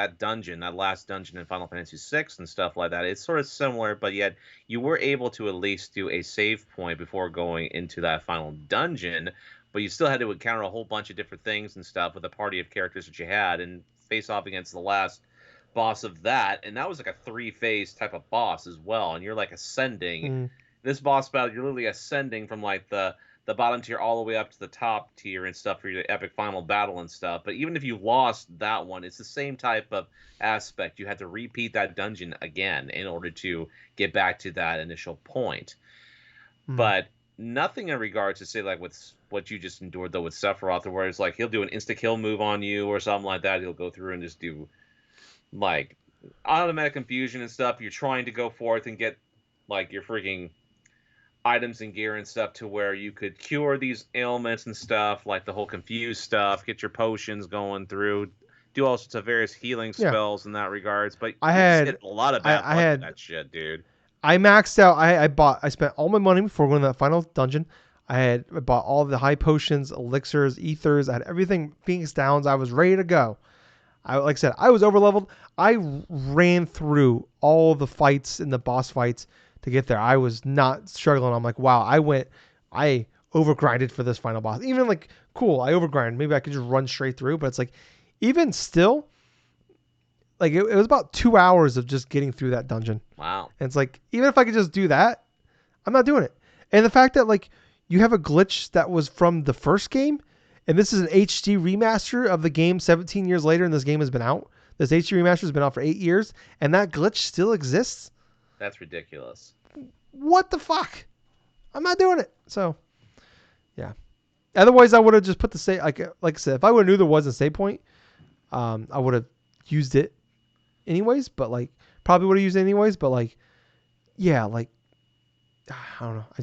last dungeon in Final Fantasy VI and stuff like that. It's sort of similar, but yet you were able to at least do a save point before going into that final dungeon, but you still had to encounter a whole bunch of different things and stuff with a party of characters that you had and face off against the last boss of that. And that was like a 3-phase type of boss as well. And you're like ascending. This boss battle, you're literally ascending from like the bottom tier all the way up to the top tier and stuff for your epic final battle and stuff. But even if you lost that one, it's the same type of aspect. You had to repeat that dungeon again in order to get back to that initial point. But nothing in regards to say like with what you just endured though with Sephiroth, where it's like he'll do an insta kill move on you or something like that. He'll go through and just do like automatic confusion and stuff. You're trying to go forth and get like your freaking items and gear and stuff to where you could cure these ailments and stuff, like the whole confused stuff, get your potions going through, do all sorts of various healing spells in that regards. But I had a lot of bad luck with that shit, dude. I maxed out. I spent all my money before going to that final dungeon. I bought all the high potions, elixirs, ethers. I had everything, Phoenix Downs. I was ready to go. Like I said, I was overleveled. I ran through all the fights and the boss fights to get there. I was not struggling. I'm like, wow, I overgrinded for this final boss. Even like, cool, I overgrinded. Maybe I could just run straight through, but it's like, even still, like it was about 2 hours of just getting through that dungeon. Wow. And it's like, even if I could just do that, I'm not doing it. And the fact that like, you have a glitch that was from the first game, and this is an HD remaster of the game 17 years later, and this game has been out. This HD remaster has been out for 8 years, and that glitch still exists? That's ridiculous. What the fuck? I'm not doing it. So, yeah. Otherwise, I would have just put the save. Like I said, if I would have knew there was a save point, I would have used it anyways. But like, probably would have used it anyways. But like, yeah, like, I don't know. I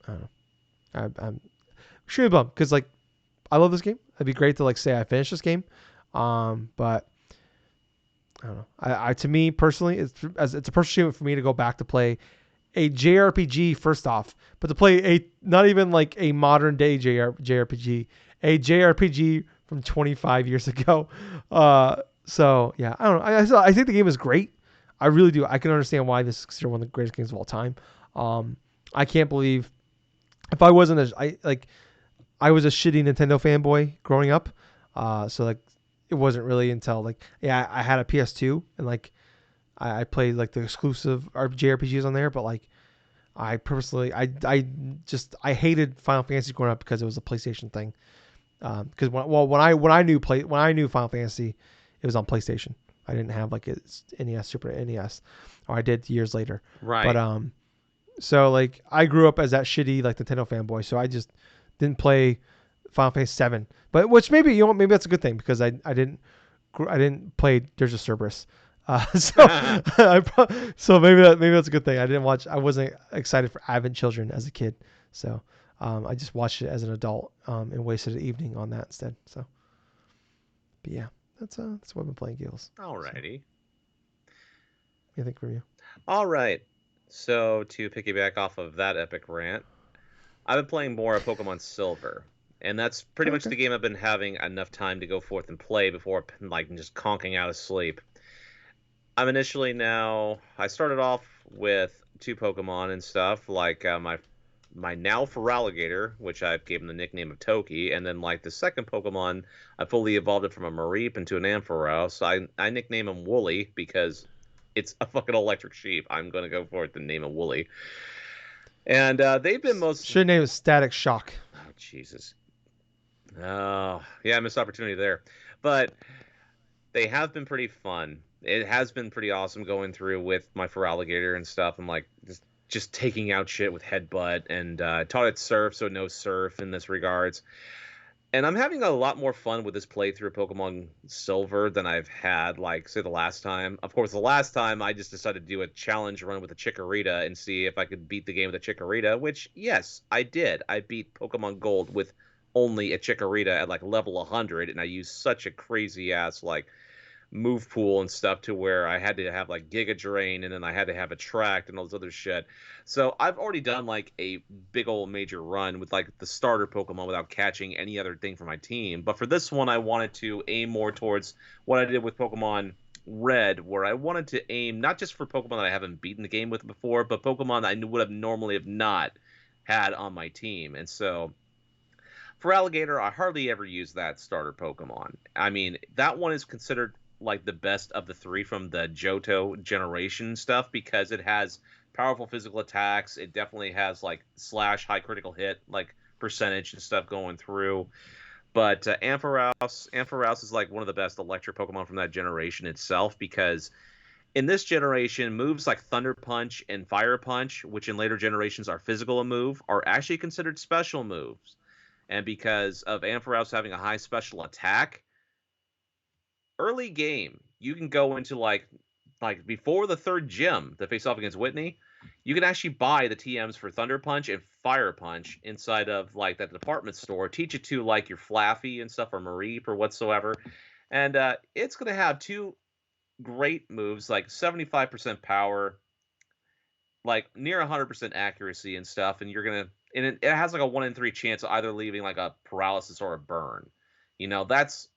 don't know. I'm extremely bummed because like, I love this game. It'd be great to like say I finished this game. But I don't know. I to me personally, it's a personal achievement for me to go back to play a JRPG first off, but to play a not even like a modern day JRPG, a JRPG from 25 years ago. So yeah, I don't know. I think the game is great. I really do. I can understand why this is considered one of the greatest games of all time. I can't believe if I wasn't I was a shitty Nintendo fanboy growing up. So like it wasn't really until like I had a PS2 and like I played like the exclusive JRPGs on there, but like I personally I hated Final Fantasy growing up because it was a PlayStation thing. Because when I knew Final Fantasy, it was on PlayStation. I didn't have like its NES, Super NES, or I did years later. Right. But so like I grew up as that shitty like Nintendo fanboy, so I just didn't play Final Fantasy 7. But which maybe maybe that's a good thing because I didn't play Dirge of Cerberus. So so maybe that's a good thing. I wasn't excited for Advent Children as a kid, so I just watched it as an adult and wasted an evening on that instead. So, but yeah, that's what I've been playing, Gables. Alrighty. So, think from you. All right. So to piggyback off of that epic rant, I've been playing more of Pokemon Silver, and that's pretty much the game I've been having enough time to go forth and play before like just conking out of sleep. I started off with 2 Pokemon and stuff, like my now Feraligatr, which I gave him the nickname of Toki, and then like the second Pokemon, I fully evolved it from a Mareep into an Ampharos. I nickname him Wooly because it's a fucking electric sheep. I'm gonna go for it to name him Wooly. And they've been should name it Static Shock. Oh Jesus. Oh yeah, missed opportunity there. But they have been pretty fun. It has been pretty awesome going through with my Feraligatr and stuff. I'm like just taking out shit with headbutt and taught it surf, so no surf in this regards. And I'm having a lot more fun with this playthrough of Pokemon Silver than I've had, like, say, the last time. Of course, the last time I just decided to do a challenge run with a Chikorita and see if I could beat the game with a Chikorita, which, yes, I did. I beat Pokemon Gold with only a Chikorita at, like, level 100, and I used such a crazy-ass, like, move pool and stuff to where I had to have like Giga Drain and then I had to have Attract and all this other shit. So I've already done like a big old major run with like the starter Pokemon without catching any other thing for my team. But for this one, I wanted to aim more towards what I did with Pokemon Red, where I wanted to aim not just for Pokemon that I haven't beaten the game with before, but Pokemon that I would have normally have not had on my team. And so for Alligator, I hardly ever use that starter Pokemon. I mean, that one is considered like the best of the 3 from the Johto generation stuff because it has powerful physical attacks. It definitely has like slash high critical hit like percentage and stuff going through. But Ampharos is like one of the best electric Pokemon from that generation itself because in this generation, moves like Thunder Punch and Fire Punch, which in later generations are physical a move, are actually considered special moves. And because of Ampharos having a high special attack, early game, you can go into like before the 3rd gym to face off against Whitney, you can actually buy the TMs for Thunder Punch and Fire Punch inside of like that department store. Teach it to like your Flaffy and stuff or Mareep or whatsoever, and it's gonna have 2 great moves like 75% power, like near 100% accuracy and stuff, and it has like a 1 in 3 chance of either leaving like a paralysis or a burn. You know, that's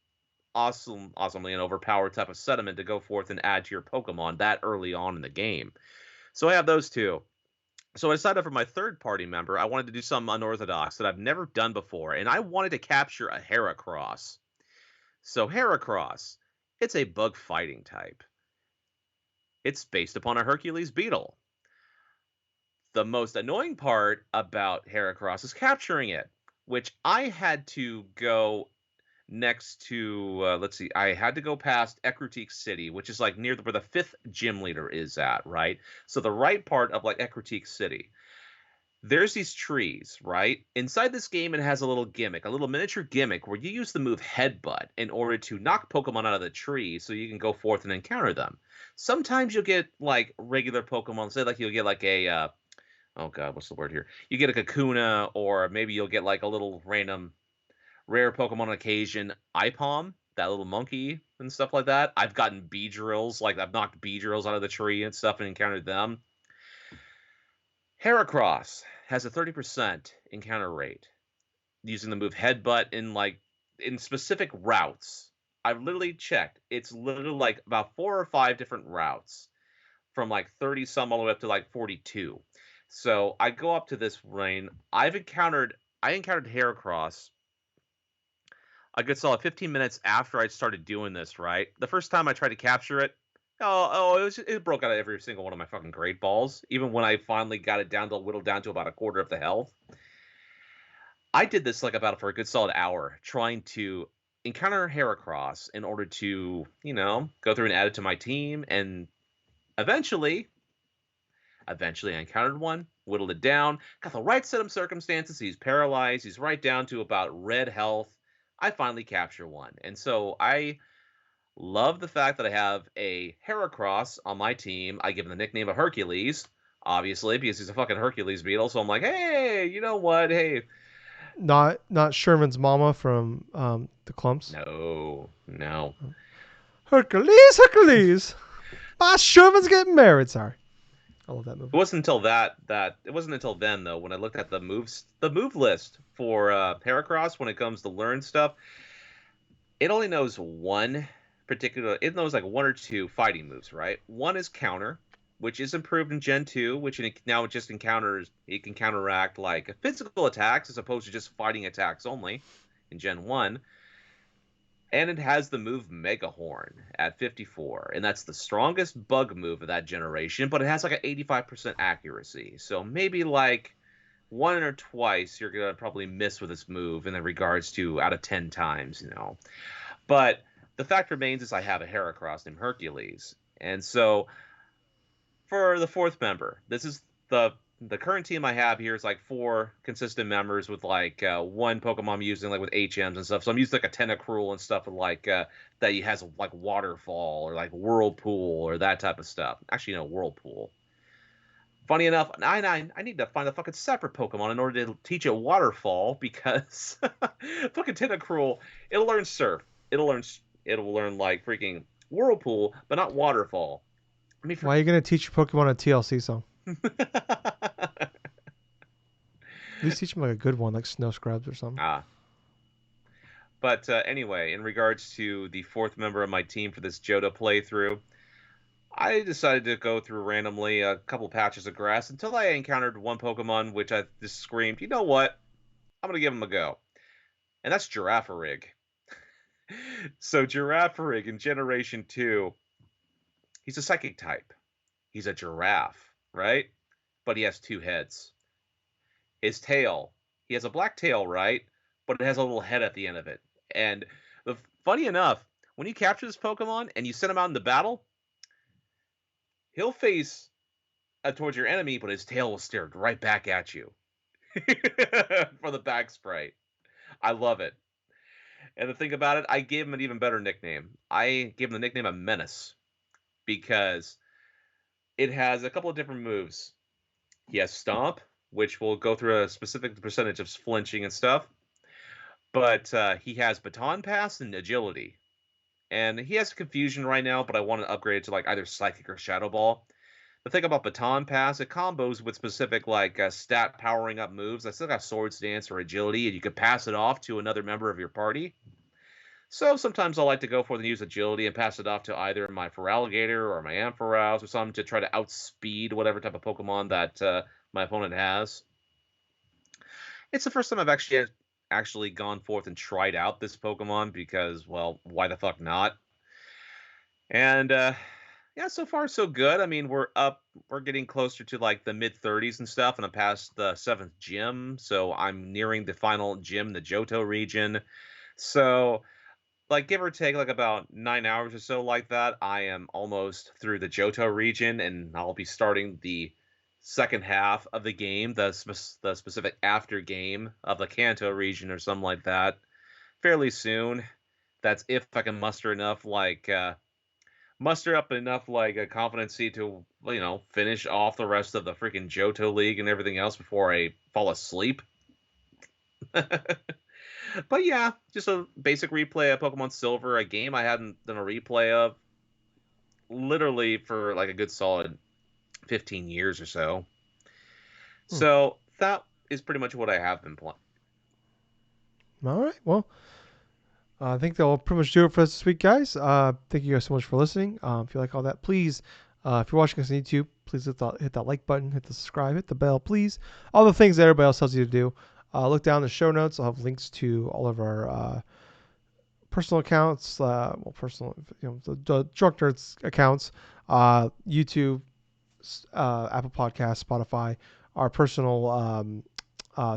awesomely an overpowered type of sediment to go forth and add to your Pokemon that early on in the game. So I have those 2. So I decided for my 3rd party member, I wanted to do something unorthodox that I've never done before, and I wanted to capture a Heracross. So Heracross, it's a bug fighting type. It's based upon a Hercules beetle. The most annoying part about Heracross is capturing it, which I had to go next to, let's see, I had to go past Ekrutik City, which is like near where the 5th gym leader is at, right? So the right part of like Ekrutik City. There's these trees, right? Inside this game, it has a little gimmick, a little miniature gimmick where you use the move Headbutt in order to knock Pokemon out of the tree so you can go forth and encounter them. Sometimes you'll get like regular Pokemon, say like you'll get like a, oh god, what's the word here? You get a Kakuna, or maybe you'll get like a little random rare Pokemon on occasion. Ipom, that little monkey and stuff like that. I've gotten Beedrills, like I've knocked Beedrills out of the tree and stuff and encountered them. Heracross has a 30% encounter rate using the move Headbutt in specific routes. I've literally checked. It's literally like about 4 or 5 different routes from like 30 some all the way up to like 42. So I go up to this rain. I encountered Heracross a good solid 15 minutes after I started doing this, right? The first time I tried to capture it, it broke out of every single one of my fucking Great Balls. Even when I finally got it whittled down to about a quarter of the health. I did this like about for a good solid hour, trying to encounter Heracross in order to, go through and add it to my team. And eventually I encountered one, whittled it down, got the right set of circumstances. He's paralyzed. He's right down to about red health. I finally capture one. And so I love the fact that I have a Heracross on my team. I give him the nickname of Hercules, obviously, because he's a fucking Hercules beetle. So I'm like, hey, you know what? Hey. Not Sherman's mama from the Clumps. No. Hercules. Boss Sherman's getting married. Sorry. I love that movie. It wasn't until then though when I looked at the move list for Heracross when it comes to learn stuff. It only knows it knows like 1 or 2 fighting moves, right? One is counter, which is improved in Gen 2, which now it just encounters, it can counteract like physical attacks as opposed to just fighting attacks only in Gen 1. And it has the move Mega Horn at 54, and that's the strongest bug move of that generation, but it has like an 85% accuracy. So maybe like 1 or twice you're going to probably miss with this move in regards to out of 10 times, But the fact remains is I have a Heracross named Hercules. And so for the 4th member, this is the current team I have here is like 4 consistent members with like 1 Pokemon I'm using like with HMs and stuff. So I'm using like a Tentacruel and stuff with like that has like Waterfall or like Whirlpool or that type of stuff. Actually, no, Whirlpool. Funny enough, I need to find a fucking separate Pokemon in order to teach it Waterfall because fucking Tentacruel, it'll learn Surf. It'll learn like freaking Whirlpool, but not Waterfall. Why are you gonna teach your Pokemon a TLC song? At least teach them like a good one, like Snow Scrubs or something. But anyway, in regards to the 4th member of my team for this Johto playthrough, I decided to go through randomly a couple patches of grass until I encountered one Pokemon which I just screamed, you know what? I'm going to give him a go. And that's Girafarig. So Girafarig in Generation 2, he's a Psychic type. He's a giraffe, right? But he has 2 heads. His tail, he has a black tail, right? But it has a little head at the end of it. And funny enough, when you capture this Pokemon and you send him out into battle, he'll face towards your enemy, but his tail will stare right back at you for the back spray. I love it. And the thing about it, I gave him an even better nickname. I gave him the nickname of Menace because it has a couple of different moves. He has Stomp, which will go through a specific percentage of flinching and stuff. But he has Baton Pass and Agility. And he has Confusion right now, but I want to upgrade it to like either Psychic or Shadow Ball. The thing about Baton Pass, it combos with specific like stat powering up moves. I still got Swords Dance or Agility, and you could pass it off to another member of your party. So sometimes I like to go for the use Agility and pass it off to either my Feraligatr or my Ampharos or something to try to outspeed whatever type of Pokemon that my opponent has. It's the first time I've actually gone forth and tried out this Pokemon because, well, why the fuck not? And Yeah, so far so good. I mean, we're getting closer to like the mid 30s and stuff, and I'm past the seventh gym, so I'm nearing the final gym, the Johto region. So, like, give or take, like about 9 hours or so, like that, I am almost through the Johto region, and I'll be starting the second half of the game, the specific after game of the Kanto region or something like that, fairly soon. That's if I can muster up enough like a competency to finish off the rest of the freaking Johto League and everything else before I fall asleep. But yeah, just a basic replay of Pokemon Silver, a game I hadn't done a replay of literally for like a good solid 15 years or so. Hmm. So that is pretty much what I have been playing. All right. Well, I think that'll pretty much do it for us this week, guys. Thank you guys so much for listening. If you like all that, please, if you're watching us on YouTube, please hit that like button, hit the subscribe, hit the bell, please. All the things that everybody else tells you to do. Look down in the show notes. I'll have links to all of our personal accounts, personal, the Drunk Nerds accounts, YouTube, Apple Podcasts, Spotify, our personal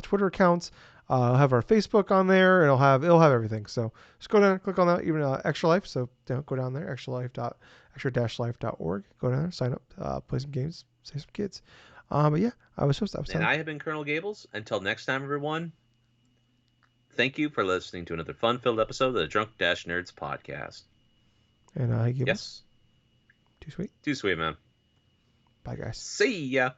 Twitter accounts. I'll have our Facebook on there, and it'll have everything. So just go down, click on that. Even Extra Life. So go down there, extra-life.org. Go down there, sign up, play some games, save some kids. But yeah, I was supposed to. And I have been Colonel Gables. Until next time, everyone. Thank you for listening to another fun-filled episode of the Drunk-Nerds podcast. And Gables. Yes. Too sweet. Too sweet, man. Bye, guys. See ya.